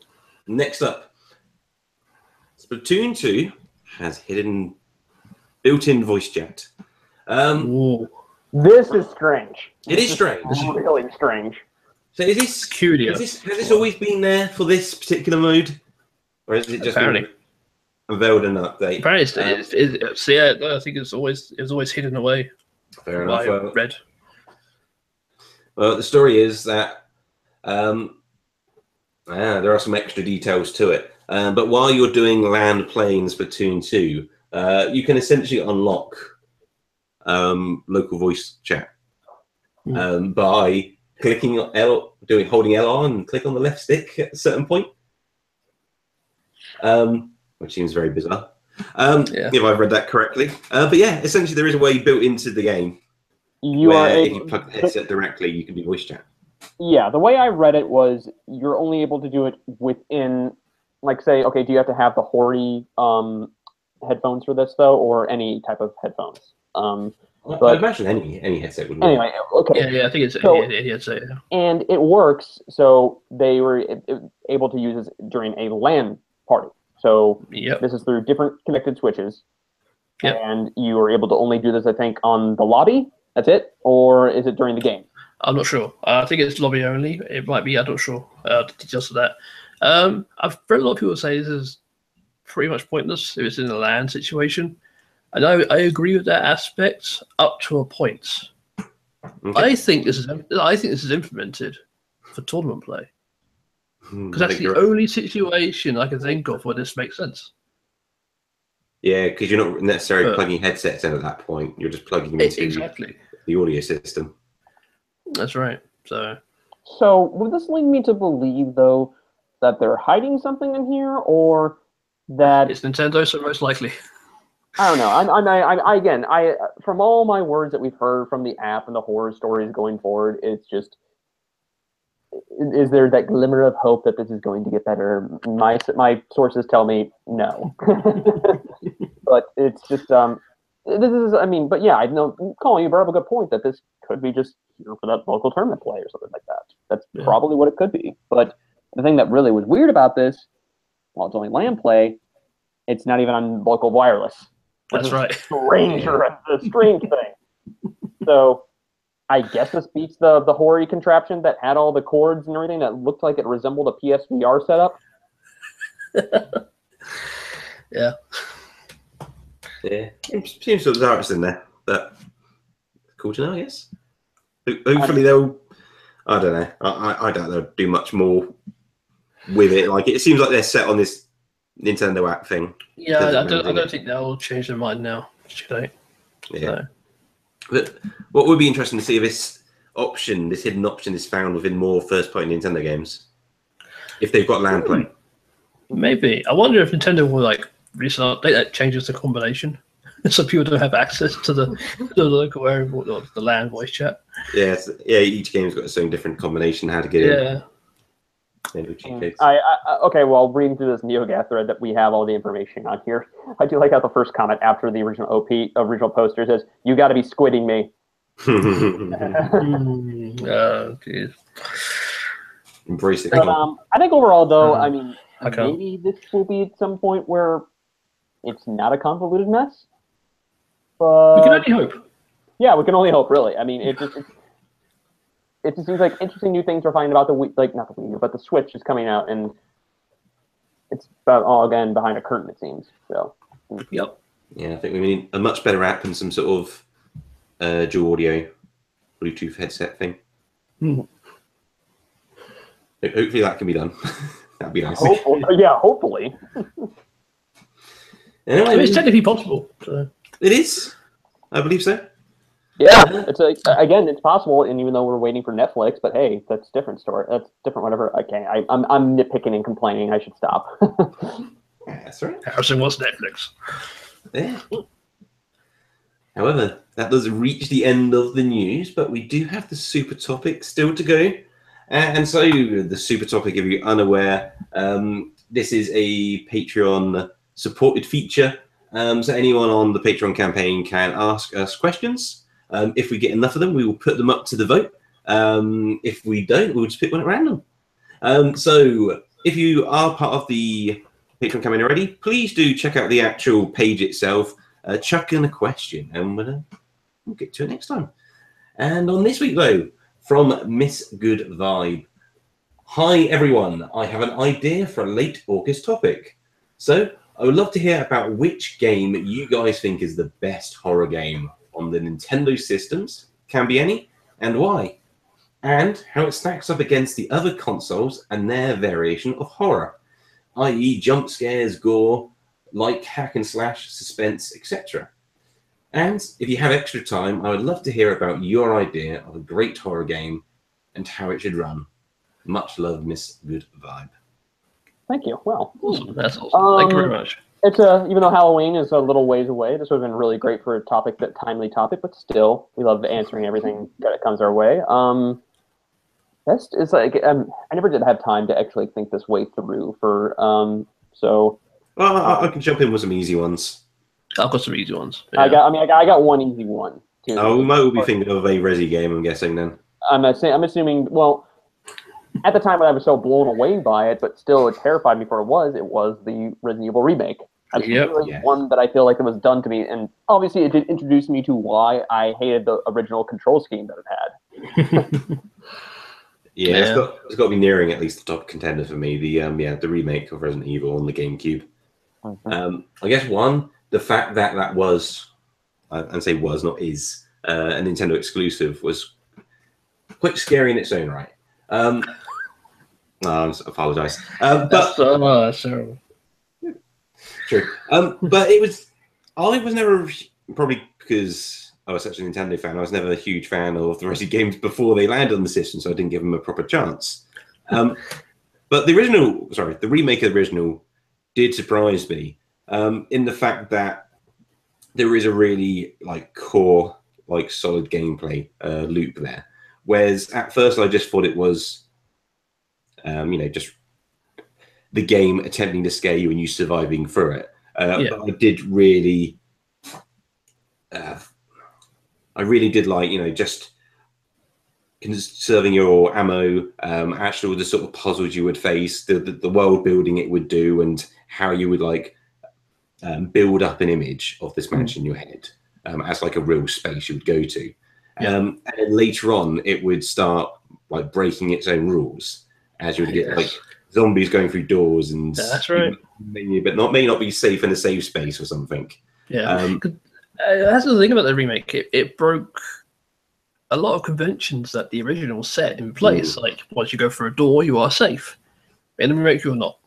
Next up, Splatoon 2 has built-in voice chat. This is strange. It is strange. Really strange. So has this always been there for this particular mode, or is it just been unveiled in an update? Apparently, I think it was always hidden away. Fair enough. I read. Well, the story is that there are some extra details to it. But while you're doing LAN playing Splatoon 2, you can essentially unlock local voice chat by clicking L, holding LR and click on the left stick at a certain point, which seems very bizarre. If I've read that correctly. But yeah, essentially there is a way built into the game You where are if able, you plug the headset directly, you can do voice chat. yeah, the way I read it was you're only able to do it within, like, say, okay, do you have to have the Hori headphones for this though, or any type of headphones? I But imagine any headset would work. anyway, okay. Yeah, I think it's So- yeah. And it works, so they were able to use this during a LAN party. So Yep. this is through different connected switches. Yep. And you were able to only do this, I think, on the lobby. That's it? Or is it during the game? I'm not sure. I think it's lobby only. It might be. I'm not sure. The details of that. I've read a lot of people say this is pretty much pointless if it's in a LAN situation. And I agree with that aspect up to a point. Okay. I think this is implemented for tournament play because I that's think the you're right. only situation I can think of where this makes sense. Yeah, because you're not necessarily But- plugging headsets in at that point. You're just plugging them into Exactly. the audio system. That's right. So So would this lead me to believe, though, that they're hiding something in here, or that it's Nintendo, so most likely. I don't know. I from all my words that we've heard from the app and the horror stories going forward, it's just, is there that glimmer of hope that this is going to get better? My sources tell me no, but it's just this is, I mean, but yeah, I know, Colin, you brought up a good point that this could be just, for that local tournament play or something like that. That's Yeah. probably what it could be. But the thing that really was weird about this, while it's only LAN play, it's not even on local wireless. That's right. Stranger, a strange thing. So I guess this beats the Hori contraption that had all the cords and everything that looked like it resembled a PSVR setup. Yeah. Yeah, seems to have artists in there, but cool to know, I guess. Hopefully they'll. I don't know. I doubt they'll do much more with it. Like, it seems like they're set on this Nintendo app thing. Yeah, I don't think they'll change their mind now. Today. Yeah. So. But what would be interesting to see if this hidden option, is found within more first-party Nintendo games, if they've got LAN play. Maybe. I wonder if Nintendo will release an update that changes the combination, so people don't have access to the local area or the LAN voice chat. Yeah, each game's got its own different combination, how to get in. Yeah. Okay, well, reading through this NeoGAF thread that we have all the information on here, I do like how the first comment after the original poster says, "You got to be squidding me." Oh, jeez. Embrace it. But I think overall, though, I mean, Okay. maybe this will be at some point where it's not a convoluted mess. But We can only hope. yeah, we can only hope, really. I mean, it just seems like interesting new things we're finding about the Wii, not the Wii U, but the Switch is coming out, and it's about all again behind a curtain, it seems. So. Yep. Yeah, I think we need a much better app and some sort of dual audio Bluetooth headset thing. Hopefully that can be done. That'd be nice. Hopefully. Anyway, I mean, it's technically possible. So. it is. I believe so. Yeah, it's again, it's possible, and even though we're waiting for Netflix, but hey, that's a different story. That's different. Whatever. Okay, I'm nitpicking and complaining. I should stop. That's right. Harrison wants Netflix. Yeah. However, that does reach the end of the news, but we do have the super topic still to go. And so the super topic, if you're unaware, this is a Patreon supported feature. So anyone on the Patreon campaign can ask us questions. If we get enough of them, we will put them up to the vote. If we don't, we'll just pick one at random. So if you are part of the Patreon campaign already, please do check out the actual page itself. Chuck in a question, and we'll get to it next time. And on this week, though, from Miss Good Vibe. Hi, everyone. I have an idea for a late August topic. So I would love to hear about which game you guys think is the best horror game on the Nintendo systems, can be any, and why, and how it stacks up against the other consoles and their variation of horror, i.e. jump scares, gore, like hack and slash, suspense, etc. And if you have extra time, I would love to hear about your idea of a great horror game and how it should run. Much love, Miss Good Vibe. Thank you. Well, Awesome. That's awesome. Thank you very much. It's even though Halloween is a little ways away, this would have been really great for a timely topic, but still, we love answering everything that comes our way. Best is like I never did have time to actually think this way through so. I can jump in with some easy ones. I've got some easy ones. Yeah. I got one easy one too. Oh, we might be thinking of a Resi game, I'm guessing then. I'm assuming. Well, at the time when I was so blown away by it, but still it terrified me for it was the Resident Evil remake. That's really one that I feel like it was done to me, and obviously it did introduce me to why I hated the original control scheme that it had. It's got to be nearing at least the top contender for me. The remake of Resident Evil on the GameCube. Mm-hmm. I guess the fact that was, and say was not is, a Nintendo exclusive was quite scary in its own right. I apologize. But so true. But I was never, probably because I was such a Nintendo fan, I was never a huge fan of the Resident games before they landed on the system, so I didn't give them a proper chance. But the remake of the original did surprise me in the fact that there is a really core, solid gameplay loop there. Whereas at first I just thought it was, just the game attempting to scare you and you surviving through it. But I did really, just conserving your ammo, actually the sort of puzzles you would face, the world building it would do, and how you would build up an image of this mansion in your head as a real space you would go to. And then later on, it would start breaking its own rules as you would get zombies going through doors and that's right. may not be safe in a safe space or something. Yeah, that's the thing about the remake. It broke a lot of conventions that the original set in place. Like once you go through a door, you are safe. In the remake, you're not.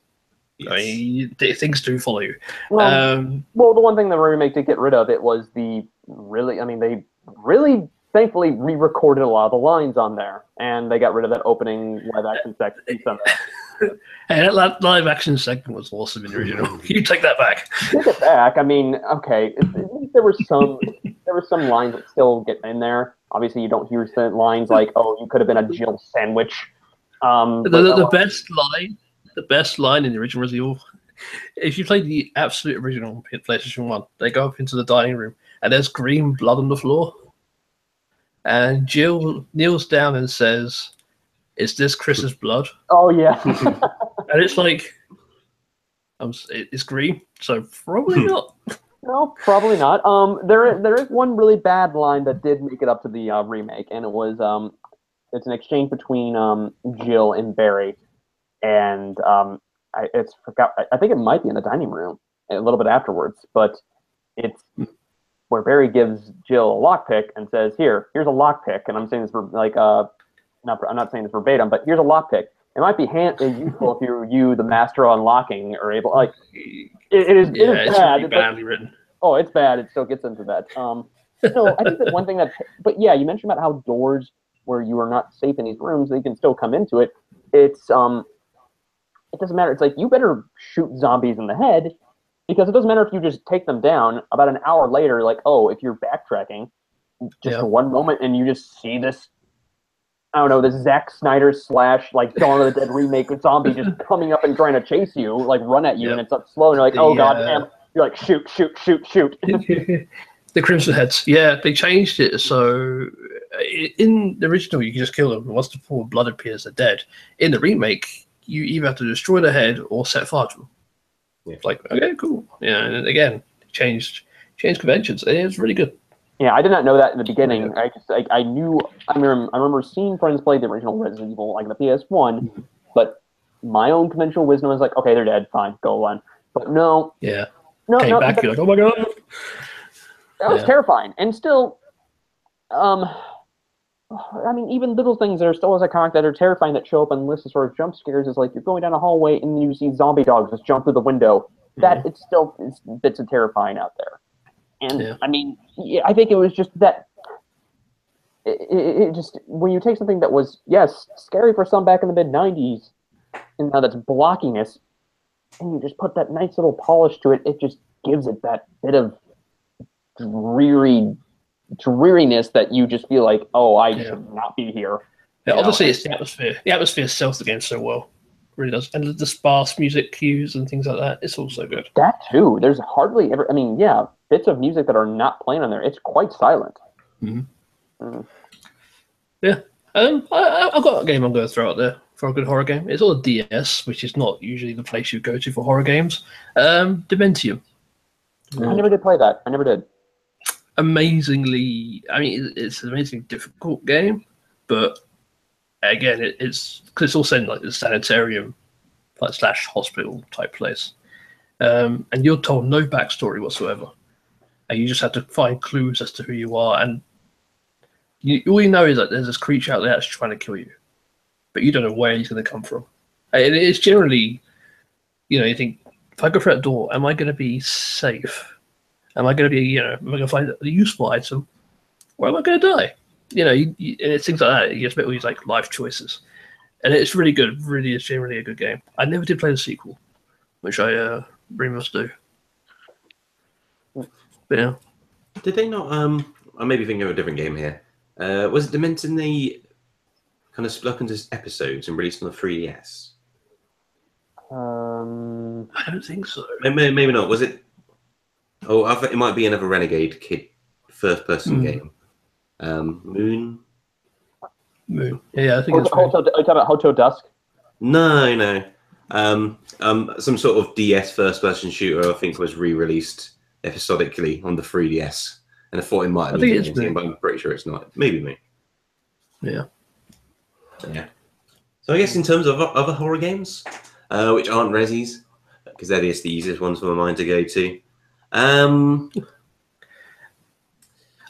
Yes. I mean, things do follow you. Well, the one thing the remake did get rid of it was they really thankfully re-recorded a lot of the lines on there, and they got rid of that opening live action section. Hey, that live action segment was awesome in the original. You take that back. Take it back. I mean, okay, there were some lines that still get in there. Obviously, you don't hear certain lines like, "Oh, you could have been a Jill sandwich." The best line in the original Resident Evil. If you play the absolute original PlayStation 1, they go up into the dining room and there's green blood on the floor. And Jill kneels down and says, "Is this Chris's blood?" Oh, yeah. And it's like, it's green, so probably not. No, probably not. There is one really bad line that did make it up to the remake, and it was it's an exchange between Jill and Barry, and I think it might be in the dining room a little bit afterwards, but it's where Barry gives Jill a lockpick and says, "Here's a lockpick," and I'm saying this for I'm not saying this verbatim, but here's a lockpick. It might be useful if you, the master of unlocking, are able. It is bad. Really badly written. Oh, it's bad. It still gets into that. I think that one thing but yeah, you mentioned about how doors where you are not safe in these rooms, they can still come into it. It's it doesn't matter. It's like, you better shoot zombies in the head, because it doesn't matter if you just take them down. About an hour later, if you're backtracking just for one moment and you just see this, I don't know, this Zack Snyder / Dawn of the Dead remake with zombie just coming up and trying to chase you, run at you, and it's up slow, and you're like, oh god damn. You're like, shoot. The Crimson Heads. Yeah, they changed it. So in the original, you can just kill them. Once the pool of blood appears, they're dead. In the remake, you either have to destroy the head or set fire to them. Yeah. It's like, okay, cool. Yeah, and again, changed conventions. It's really good. Yeah, I did not know that in the beginning. I remember seeing friends play the original Resident Evil, the PS1, but my own conventional wisdom was like, okay, they're dead, fine, go on. But no. Yeah. Came back, you're like, oh my god. That was terrifying. And still, even little things that are still as iconic that are terrifying that show up on lists of sort of jump scares is you're going down a hallway and you see zombie dogs just jump through the window. That it's bits of terrifying out there. And I think it was just that it just, when you take something that was, yes, scary for some back in the mid-90s, and now that's blocking us, and you just put that nice little polish to it, it just gives it that bit of dreariness that you just feel like, oh, I should not be here. Yeah, obviously it's the atmosphere. The atmosphere sells the game so well. It really does. And the sparse music cues and things like that, it's also good. That too. There's hardly ever, I mean, yeah, bits of music that are not playing on there. It's quite silent. Yeah. I've got a game I'm going to throw out there for a good horror game. It's on a DS, which is not usually the place you go to for horror games. Dementium. I never did play that. I never did. Amazingly, I mean, it's an amazingly difficult game, but again, it's because it's all set in like the sanitarium, like / hospital type place, and you're told no backstory whatsoever, and you just have to find clues as to who you are, and all you know is that there's this creature out there that's trying to kill you, but you don't know where he's going to come from. And it's generally, you think, if I go through that door, am I going to be safe? Am I going to be, am I going to find a useful item, or am I going to die? And it's things like that. You just make all these like life choices, and it's really good. Really, it's generally a good game. I never did play the sequel, which I really must do. But yeah, did they not? I may be thinking of a different game here. Was it Demented they kind of split up into episodes and released on the 3DS? I don't think so. Maybe not. Was it? Oh, I think it might be another Renegade Kid first-person game. Moon. Yeah, I think it's Are you talking about Hotel Dusk? No. Some sort of DS first-person shooter. I think was re-released episodically on the 3DS, and I thought it might have been the game, but I'm pretty sure it's not. Maybe me. Yeah. So I guess in terms of other horror games, which aren't Resis, because they're just the easiest ones for my mind to go to.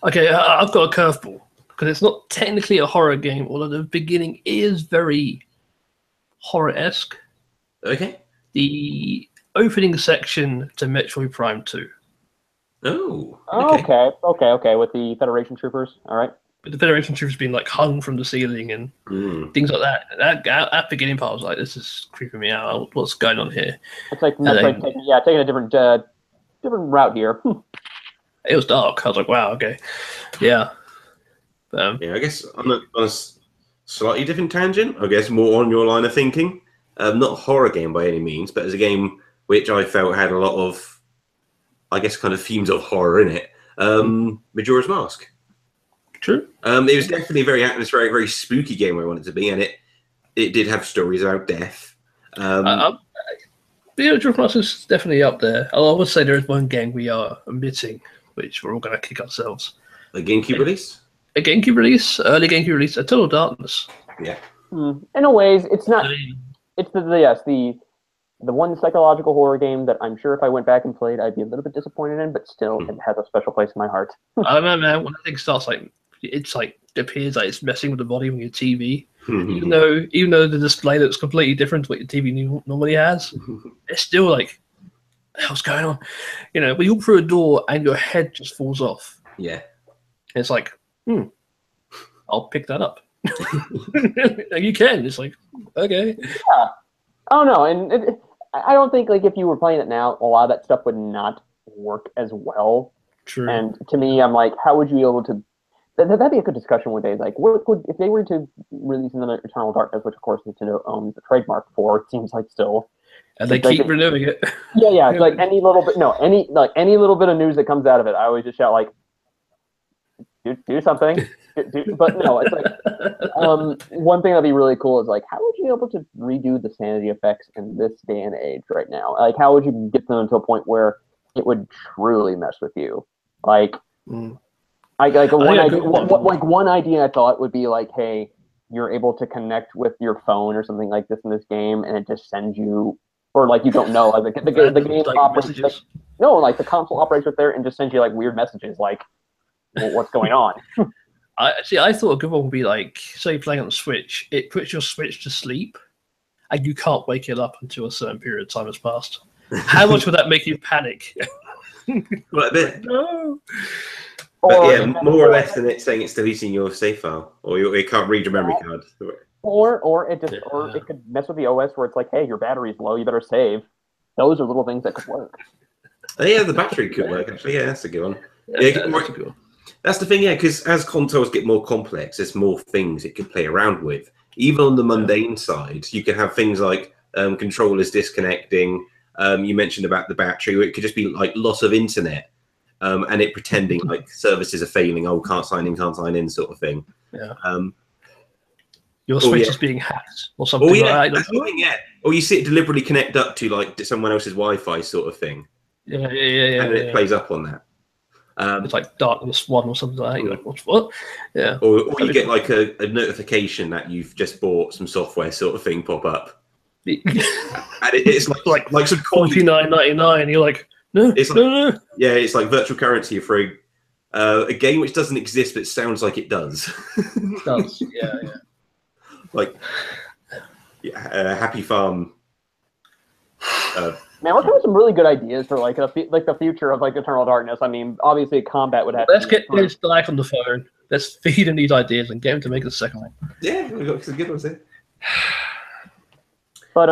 Okay, I've got a curveball because it's not technically a horror game, although the beginning is very horror-esque. Okay. The opening section to Metroid Prime 2. Oh. Okay. With the Federation troopers, all right. With the Federation troopers being like hung from the ceiling and things like that. That beginning part was like, this is creeping me out. What's going on here? It's like taking a different route here. It was dark. I was like, wow, okay. Yeah. I guess on a slightly different tangent, I guess more on your line of thinking. Not a horror game by any means, but as a game which I felt had a lot of, I guess, kind of themes of horror in it. Majora's Mask. True. It was definitely a very atmospheric, very spooky game where I wanted to be, and it did have stories about death. Majora's Mask is definitely up there. I would say there is one game we are omitting, which we're all going to kick ourselves. A GameCube release? A GameCube release, early GameCube release, Eternal Darkness. Yeah. In a ways, it's not. It's the one psychological horror game that I'm sure if I went back and played, I'd be a little bit disappointed in, but still, it has a special place in my heart. I don't know, man. When the thing starts, it appears like it's messing with the volume of your TV. Even though the display looks completely different to what your TV normally has, it's still like, what's going on? When you walk through a door and your head just falls off. Yeah. It's like, I'll pick that up. You can. It's like, okay. Yeah. Oh no, and I don't think if you were playing it now, a lot of that stuff would not work as well. True. And to me, I'm like, how would you be able to? That'd be a good discussion one day. What would if they were to release another Eternal Darkness, which of course Nintendo owns the trademark for? It seems like still. And they keep renewing it. Yeah. It's like any little bit, any little bit of news that comes out of it, I always just shout like, do something. But no, it's like one thing that'd be really cool is how would you be able to redo the sanity effects in this day and age right now? How would you get them to a point where it would truly mess with you? One idea I thought would be hey, you're able to connect with your phone or something like this in this game, and it just sends you, or you don't know, the game operates. The console operates right there and just sends you weird messages what's going on. I thought a good one would be say you're playing on the Switch, it puts your Switch to sleep, and you can't wake it up until a certain period of time has passed. How much would that make you panic? Quite a bit. No. But more or less than it saying it's deleting your save file, or it can't read your memory card. Or it could mess with the OS where it's hey, your battery's low, you better save. those are little things that could work. Yeah, the battery could work, actually. Yeah, that's a good one. Yeah, that's a good one. That's the thing, yeah, because as consoles get more complex, there's more things it can play around with. Even on the mundane side, you can have things like controllers disconnecting. You mentioned about the battery, where it could just be like loss of internet, and it pretending like services are failing. Oh, can't sign in, sort of thing. Yeah. Your Switch is being hacked or something like that. That's the thing, yeah. Or you see it deliberately connect up to like someone else's Wi-Fi sort of thing. Yeah. And it plays up on that. It's like Darkness 1 or something like that. You're like, what? Yeah. Or you get like a notification that you've just bought some software sort of thing pop up. And it's like some $49.99. You're like, no, no. Yeah, it's like virtual currency for a game which doesn't exist but sounds like it does. It does, yeah. Like, Happy Farm. Man, we're coming some really good ideas for like the future of like Eternal Darkness. I mean, obviously combat would have. Let's get this guy on the phone. Let's feed him these ideas and get him to make a second one. Yeah, we've got some good ones here. But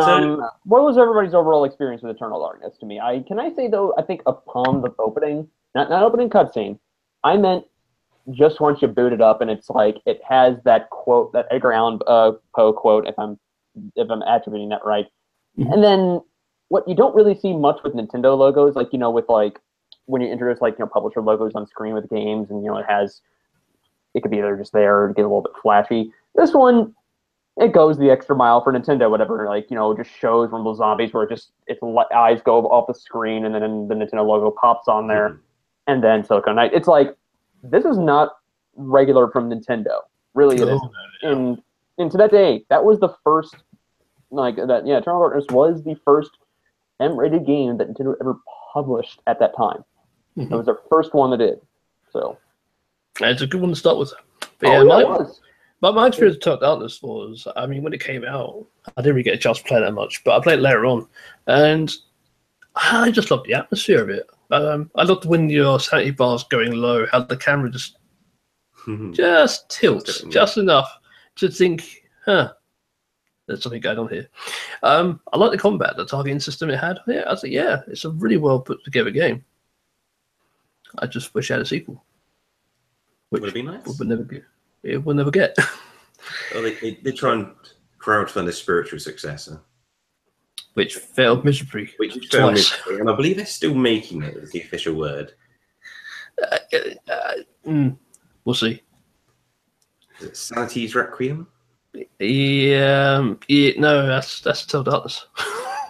what was everybody's overall experience with Eternal Darkness? To me, can I say though, I think upon the opening, not opening cutscene, I meant just once you boot it up and it's like it has that quote, that Edgar Allan Poe quote, if I'm attributing that right, and then. What you don't really see much with Nintendo logos, like, with like when you introduce like, publisher logos on screen with games and, it could be either just there or get a little bit flashy. This one, it goes the extra mile for Nintendo, whatever, like, just shows one of those zombies where its eyes go off the screen and then the Nintendo logo pops on there and then Silicon Knight. It's like, this is not regular from Nintendo. Really it is. And to that day, that was the first, Eternal Darkness was the first M-rated game that Nintendo ever published at that time. It was their first one that did. So it's a good one to start with. But my experience with Eternal Darkness was, I mean, when it came out, I didn't really get a chance to play that much, but I played it later on, and I just loved the atmosphere of it. I loved when your sanity bar's going low, how the camera just tilts just enough to think, there's something going on here. I like the combat, the targeting system it had. Yeah, I was like, it's a really well put together game. I just wish I had a sequel. Which would it be nice? We'll never get. Well, they try and crowdfund a spiritual successor. Which failed miserably. And I believe they're still making it, is the official word. We'll see. Is it Sanity's Requiem? Yeah, no, that's Eternal Darkness.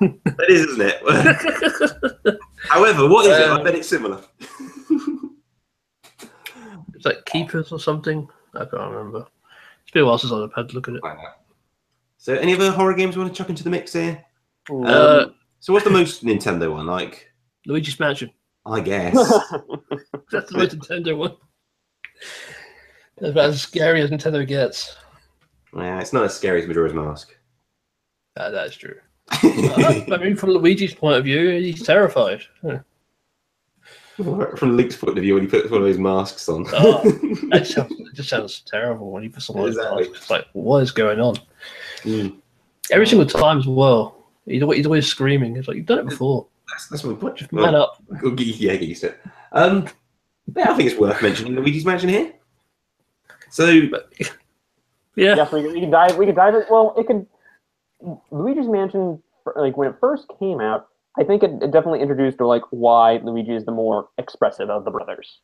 That is, isn't it? However, what is it? I bet it's similar. It's like Keepers or something. I can't remember. It's been a while since I've had to look at it. So, any other horror games you want to chuck into the mix here? So, what's the most Nintendo one? Like Luigi's Mansion. I guess. That's the most Nintendo one. That's about as scary as Nintendo gets. Yeah, it's not as scary as Majora's Mask. That is true. I mean, from Luigi's point of view, he's terrified. From Link's point of view, when he puts one of his masks on. It just sounds terrible when he puts on one of his masks. It's like, what is going on? Every single time as well. He's always screaming. It's like, you've done it before. That's my point. Just man up. Yeah, get used to it. I think it's worth mentioning Luigi's Mansion here. So, yeah, we can dive in. Well, Luigi's Mansion, like when it first came out, I think it definitely introduced like why Luigi is the more expressive of the brothers.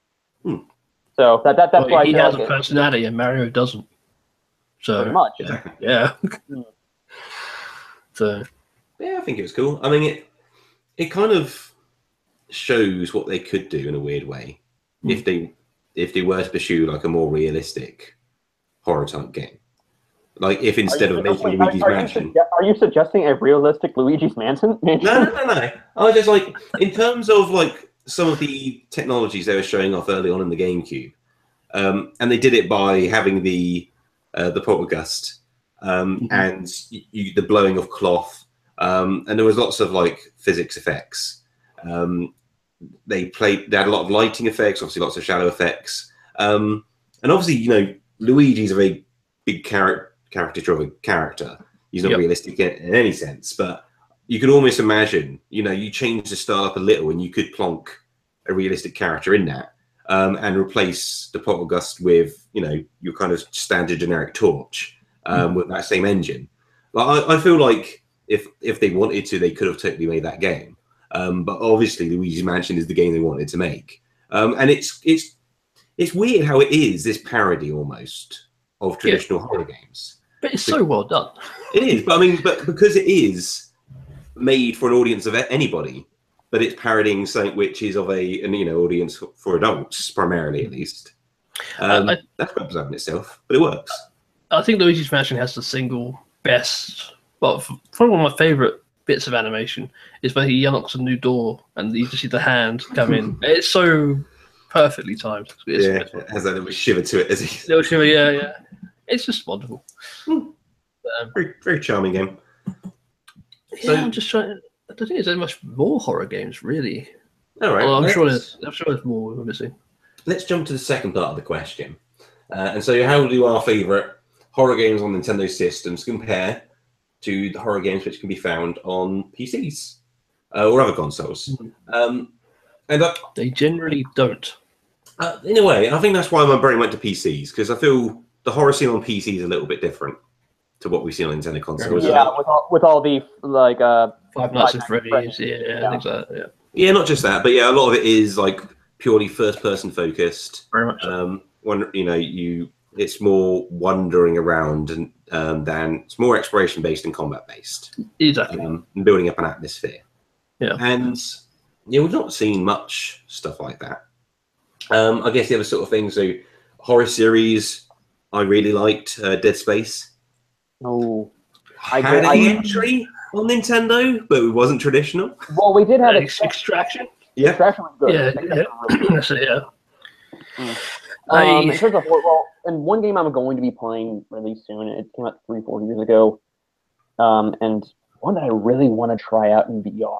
So that's why he has a personality and Mario doesn't. So pretty much. Yeah. So yeah, I think it was cool. I mean, it kind of shows what they could do in a weird way if they were to pursue like a more realistic horror type game. Like if instead of making Luigi's Mansion, are you suggesting a realistic Luigi's Mansion? No. I was just like, in terms of like some of the technologies they were showing off early on in the GameCube, and they did it by having the poltergust and the blowing of cloth, and there was lots of like physics effects. They had a lot of lighting effects, obviously lots of shadow effects, and obviously Luigi's a very big caricature of a character. He's not realistic in any sense, but you could almost imagine, you change the style up a little and you could plonk a realistic character in that and replace the Poltergust with, your kind of standard generic Torch with that same engine. Like, I feel like if they wanted to, they could have totally made that game. But obviously, Luigi's Mansion is the game they wanted to make. And it's weird how it is this parody almost of traditional horror games. But it's so well done. It is, but because it is made for an audience of anybody, but it's parodying something which is of an audience for adults primarily, at least. That's quite bizarre in itself, but it works. I think Luigi's Mansion has the single best, well, probably one of my favorite bits of animation is when he unlocks a new door and you just see the hand come in. It's so perfectly timed. It has that little shiver to it, little shiver, yeah. It's just wonderful. Very, very charming game. I'm just trying. I don't think there's much more horror games, really. All right. Well, I'm sure there's more we're missing. Let's jump to the second part of the question. And so, how do our favourite horror games on Nintendo systems compare to the horror games which can be found on PCs or other consoles? They generally don't. In a way, I think that's why my brain went to PCs, because I feel the horror scene on PC is a little bit different to what we see on Nintendo consoles. Yeah, with all the like Five Nights at Freddy's, things like that. Yeah, not just that, but a lot of it is like purely first-person focused. Very much. It's more wandering around and than it's more exploration based and combat based. Exactly. And building up an atmosphere. Yeah. And we've not seen much stuff like that. I guess the other sort of things, so horror series, I really liked Dead Space. Oh, Had an entry on Nintendo, but it wasn't traditional. Well, we did have Extraction. Yeah. Extraction was good. That's it, yeah. In terms of and one game I'm going to be playing really soon. It came out 3-4 years ago, and one that I really want to try out in VR,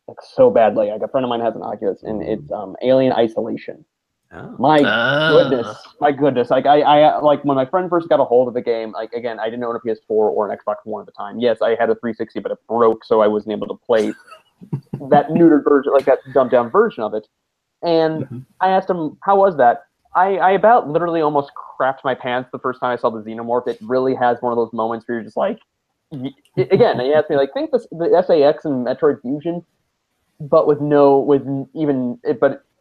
like so badly. Like a friend of mine has an Oculus, and it's Alien Isolation. Oh. My goodness! Like I like when my friend first got a hold of the game. Like again, I didn't own a PS4 or an Xbox One at the time. Yes, I had a 360, but it broke, so I wasn't able to play that neutered version, like that dumbed down version of it. And I asked him, "How was that?" I about literally almost crapped my pants the first time I saw the Xenomorph. It really has one of those moments where you're just like, again, he asked me like, think the SAX and Metroid Fusion, but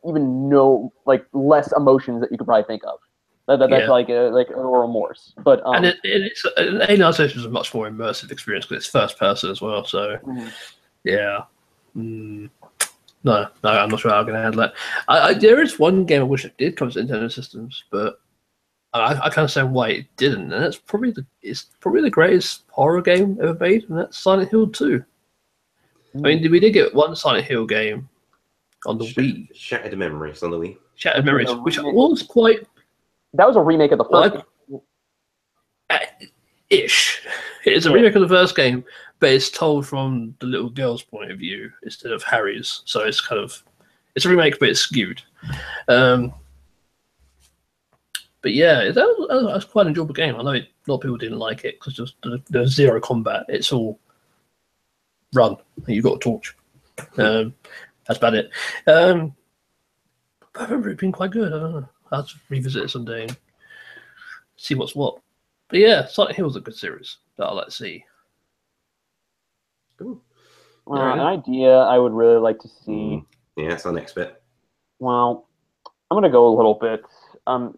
even no like less emotions that you could probably think of. That's like a remorse. But and it's Alien Isolation is a much more immersive experience because it's first person as well. So No, I'm not sure how I'm going to handle that. There is one game I wish it did come to Nintendo systems, but I can't understand why it didn't. And it's probably the greatest horror game ever made, and that's Silent Hill 2. I mean, we did get one Silent Hill game on the Wii. Shattered Memories on the Wii. Shattered Memories, which was quite... That was a remake of the first game. Ish. It's a remake of the first game, but it's told from the little girl's point of view instead of Harry's. So it's it's a remake, but it's skewed. But yeah, that was quite an enjoyable game. I know a lot of people didn't like it because there's zero combat. It's all run, and you've got a torch. That's about it. But I remember it being quite good. I don't know. I'll have to revisit it someday and see what's what. But yeah, Silent Hill's a good series that I like to see. Cool. An idea I would really like to see. Yeah, that's our next bit. Well, I'm going to go a little bit. I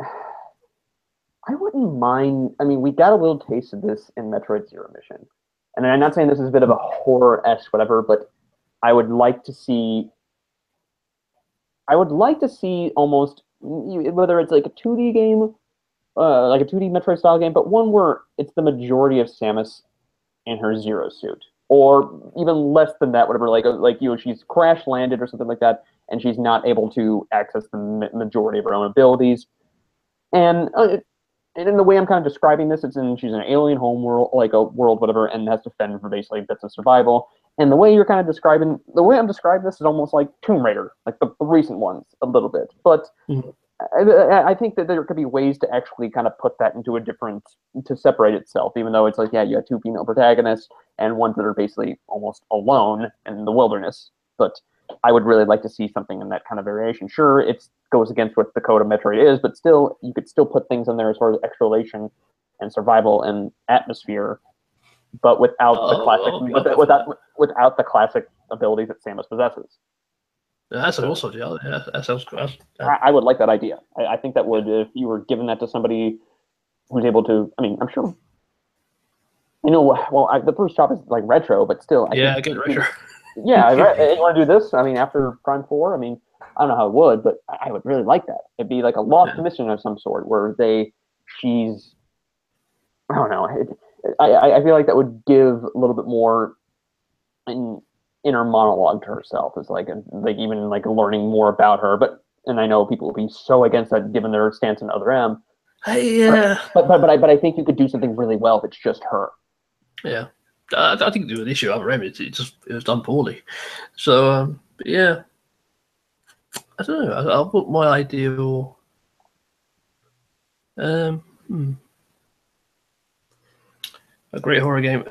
wouldn't mind. I mean, we got a little taste of this in Metroid Zero Mission. And I'm not saying this is a bit of a horror-esque whatever, but I would like to see almost, whether it's like a 2D game, like a 2D Metroid style game, but one where it's the majority of Samus in her Zero suit, or even less than that, whatever. Like she's crash landed or something like that, and she's not able to access the majority of her own abilities. And in the way I'm kind of describing this, she's in an alien home world, like a world, whatever, and has to fend for basically bits of survival. And the way I'm describing this is almost like Tomb Raider, like the recent ones, a little bit. But I think that there could be ways to actually kind of put that into a different, to separate itself, even though it's like, yeah, you have two female protagonists and ones that are basically almost alone in the wilderness. But I would really like to see something in that kind of variation. Sure, it goes against what the code of Metroid is, but still, you could still put things in there as far as exploration and survival and atmosphere, but without the classic, without the classic abilities that Samus possesses. That's an awesome deal. Yeah, that sounds good. I would like that idea. I think that would, if you were giving that to somebody who's able to, I mean, I'm sure, the first shop is like retro, but still. I get retro. Yeah, you want to do this? I mean, after Prime 4, I mean, I don't know how it would, but I would really like that. It'd be like a lost mission of some sort where she's, I don't know. I feel like that would give a little bit more inner monologue to herself. It's like even like learning more about her. And I know people will be so against that given their stance in Other M. Yeah. But I think you could do something really well if it's just her. Yeah. I think there was an issue with Other M. It was done poorly. So yeah. I don't know. I'll put my ideal. A great horror game.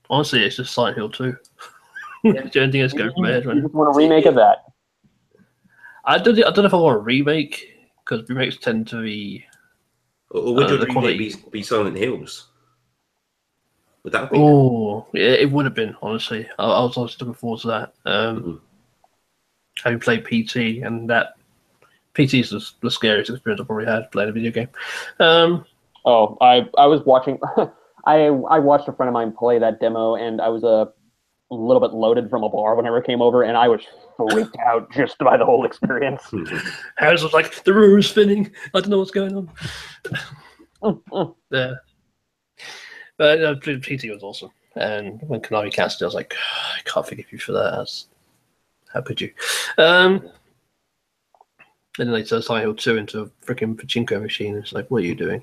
Honestly, it's just Silent Hill 2. Is there anything else going from my head right now? You just want a remake of that? I don't know if I want a remake, because remakes tend to be. Or would your remake be Silent Hills? Would that be? Oh, yeah, it would have been, honestly. I was looking forward to that. Having played PT, and that PT is the scariest experience I've probably had playing a video game. I was watching. I watched a friend of mine play that demo, and I was a little bit loaded from a bar whenever it came over, and I was freaked out just by the whole experience. Harris was like, the room is spinning. I don't know what's going on. Yeah. But PT was awesome. And when Konami cancelled it, I was like, I can't forgive you for that. How could you? And then they turned Silent Hill 2 into a freaking pachinko machine. It's like, what are you doing?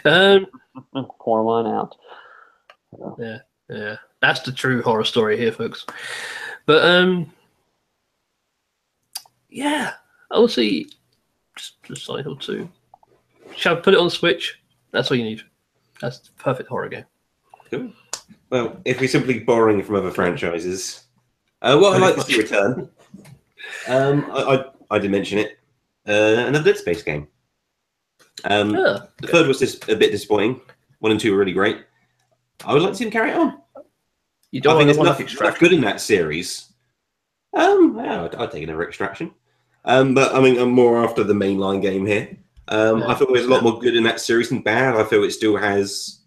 Pour one out. Yeah. That's the true horror story here, folks. But yeah, I'll see. Just Silent Hill 2. Shall I put it on Switch? That's all you need. That's the perfect horror game. Cool. Well, if we're simply borrowing from other franchises, what I'd like to see return, I did mention it, another Dead Space game. The third was just a bit disappointing. 1 and 2 were really great. I would like to see them carry it on. You don't I think there's enough good in that series. I'd take another Extraction. But I mean, I'm more after the mainline game here. I feel there's a lot more good in that series than bad. I feel it still has.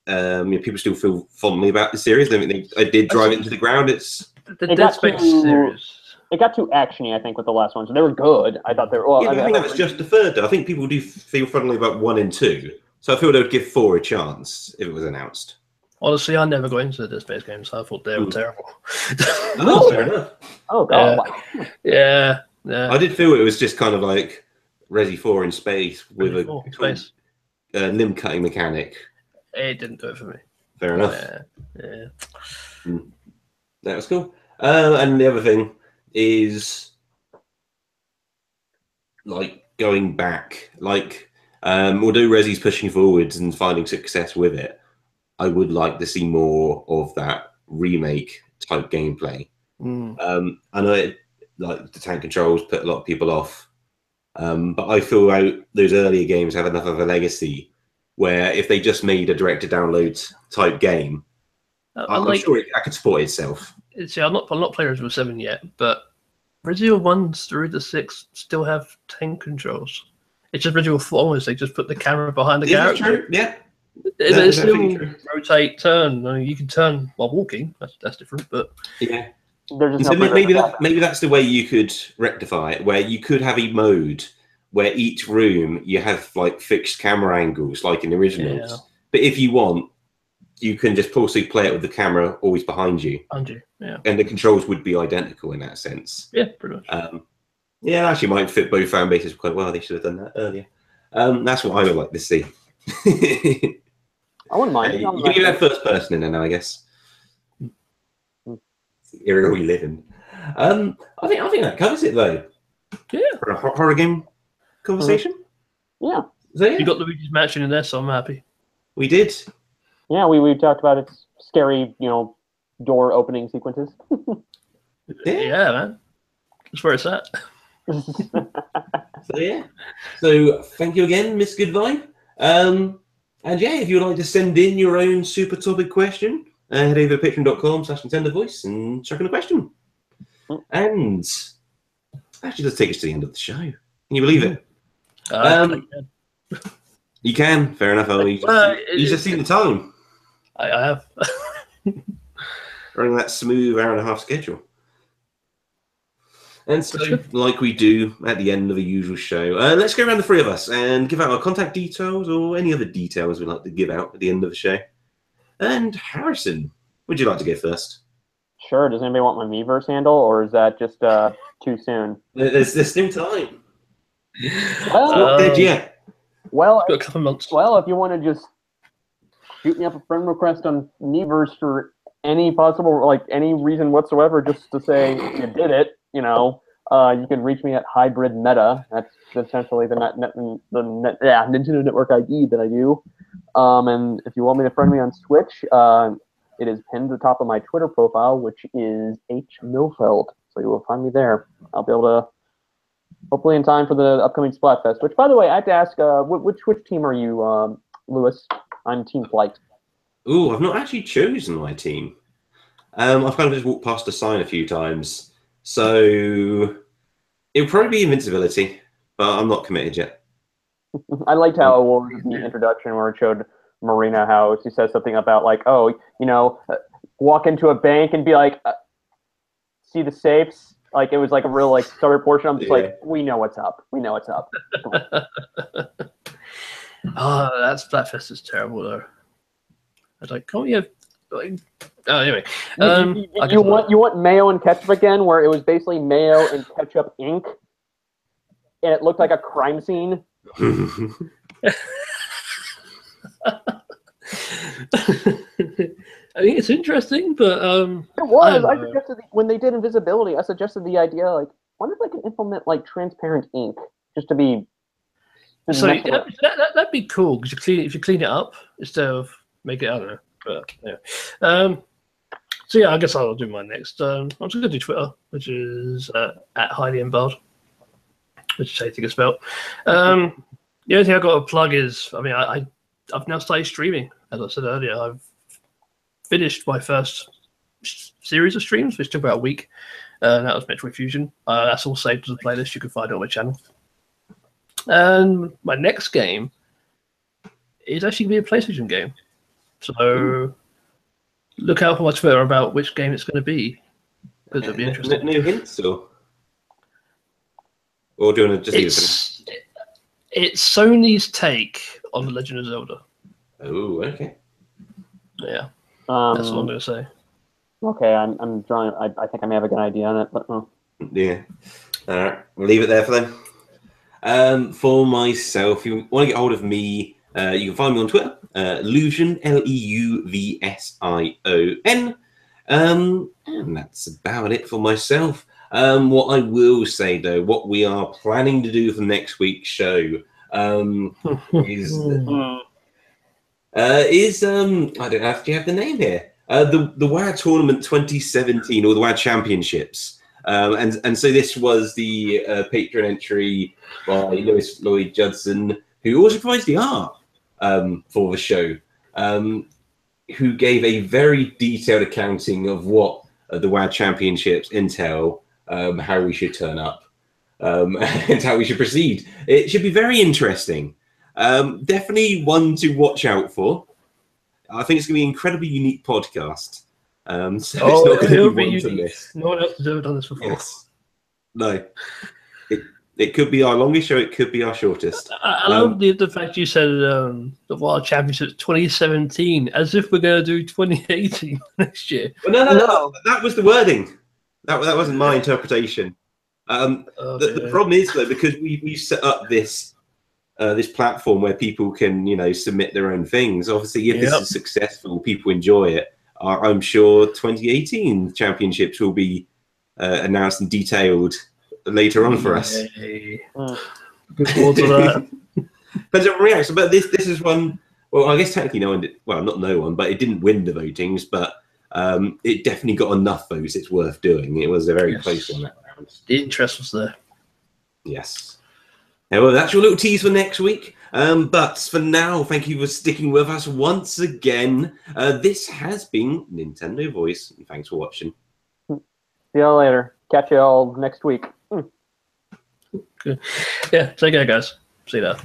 People still feel fondly about the series. I mean, I did drive it into the ground. It's the Dead Space series. It got too actiony, I think, with the last ones. They were good. I thought they were. Well, I think that was just the third. I think people do feel fondly about 1 and 2. So I feel they would give 4 a chance if it was announced. Honestly, I never got into the Dead Space games, so I thought they were terrible. Oh, fair enough. Oh, God. Yeah. I did feel it was just kind of like Resi 4 in space with a limb cutting mechanic. It didn't do it for me. Fair enough. Yeah. That was cool. And the other thing is like going back. Like, although Resi's pushing forwards and finding success with it, I would like to see more of that remake type gameplay. I know like the tank controls put a lot of people off, but I feel like those earlier games have enough of a legacy where if they just made a direct-to-download type game, I'm sure it could support itself. See, I'm not playing Resident Evil 7 yet, but Resident Evil 1 through the 6 still have tank controls. It's just Resident Evil 4 onwards, they just put the camera behind the character. Yeah. It's still rotate, turn. I mean, you can turn while walking. That's different, but yeah. So maybe that's the way you could rectify it, where you could have a mode where each room you have like fixed camera angles, like in the originals. Yeah. But if you want, you can just possibly play it with the camera always behind you. Yeah. And the controls would be identical in that sense. Yeah, pretty much. Yeah, actually might fit both fan bases quite well. They should have done that earlier. That's what I would like to see. I wouldn't mind. You can give that first person in there now, I guess. Area we live in. I think that covers it though. Yeah. For a horror game conversation. Yeah. So, yeah, You got Luigi's Mansion in there, so I'm happy. we did. Yeah, we talked about its scary, door opening sequences. Yeah, man. That's where it's at. So yeah. So thank you again, Miss Goodvine. And yeah, if you'd like to send in your own super topic question, head over to patreon.com/NintendoVoice and chuck in a question. And actually, let's take us to the end of the show. Can you believe it? You can. Fair enough. Oh, you just seen the time. I have. Running that smooth hour-and-a-half schedule. And so, like we do at the end of the usual show, let's go around the three of us and give out our contact details or any other details we'd like to give out at the end of the show. And Harrison, would you like to go first? Sure. Does anybody want my Miiverse handle, or is that just too soon? There's still time. Well, not dead yet. Well, got a couple of months. Well, if you want to just shoot me up a friend request on Miiverse for any possible, any reason whatsoever, just to say you did it, you can reach me at Hybrid Meta. That's essentially the Nintendo Network ID that I do. And if you want me to friend me on Switch, it is pinned to the top of my Twitter profile, which is H Milfeld. So you will find me there. I'll be able to, hopefully in time for the upcoming Splatfest. Which, by the way, I have to ask, which team are you, Lewis? I'm Team Flight. Ooh, I've not actually chosen my team. I've kind of just walked past the sign a few times. So it'll probably be Invincibility, but I'm not committed yet. I liked how it was in the introduction where it showed Marina how she says something about walk into a bank and be like, see the safes. Like it was like a real story portion. I'm just like, we know what's up. We know what's up. That Splatfest is terrible though. I was like, can't we have anyway. You want mayo and ketchup again, where it was basically mayo and ketchup ink, and it looked like a crime scene. I think it's interesting, but it was. I suggested when they did Invisibility, I suggested the idea wonder if I can implement transparent ink just to be. So that'd be cool because if you clean it up instead of make it, I don't know, but yeah. So yeah, I guess I'll do mine next. I'm just gonna do Twitter, which is at Highly Embelled, which is how you think it's spelled. The only thing I've got to plug is, I've now started streaming. As I said earlier, I've finished my first series of streams, which took about a week. That was Metroid Fusion. That's all saved as a playlist. You can find it on my channel. And my next game is actually going to be a PlayStation game. So look out for my Twitter about which game it's going to be, because it'll be interesting. No hints, or do you want to just leave it? It's Sony's take on The Legend of Zelda. Oh, okay. Yeah, that's what I'm going to say. Okay, I'm drawing. I think I may have a good idea on it, but yeah. All right, we'll leave it there for them. For myself, if you want to get hold of me, you can find me on Twitter, Leuvision, Leuvision. And that's about it for myself. What I will say, though, what we are planning to do for next week's show is I don't actually have the name here. The WoW Tournament 2017, or the WoW Championships. And so this was the patron entry by Lewis Lloyd Judson, who also provides the art for the show, who gave a very detailed accounting of what the WoW Championships entail, how we should turn up, and how we should proceed. It should be very interesting. Definitely one to watch out for. I think it's going to be an incredibly unique podcast. So it's not going to be one to miss. No one else has ever done this before. Yes. No. It could be our longest show. It could be our shortest. I love the fact you said the World Championships 2017, as if we're going to do 2018 next year. Well, no. That was the wording. That wasn't my interpretation. The problem is, though, because we set up this platform where people can, submit their own things. Obviously, if this is successful, people enjoy it. I'm sure 2018 championships will be announced and detailed later on for us. Yay. Looking forward to that. But reaction, but this is one. Well, I guess technically no one did. Well, not no one, but it didn't win the votings. But it definitely got enough votes. It's worth doing. It was a very close one that round. The interest was there. Yes. Yeah, well, that's your little tease for next week. But for now, thank you for sticking with us once again. This has been Nintendo Voice. Thanks for watching. See y'all later. Catch you all next week. Good. Yeah, take care, guys. See you later.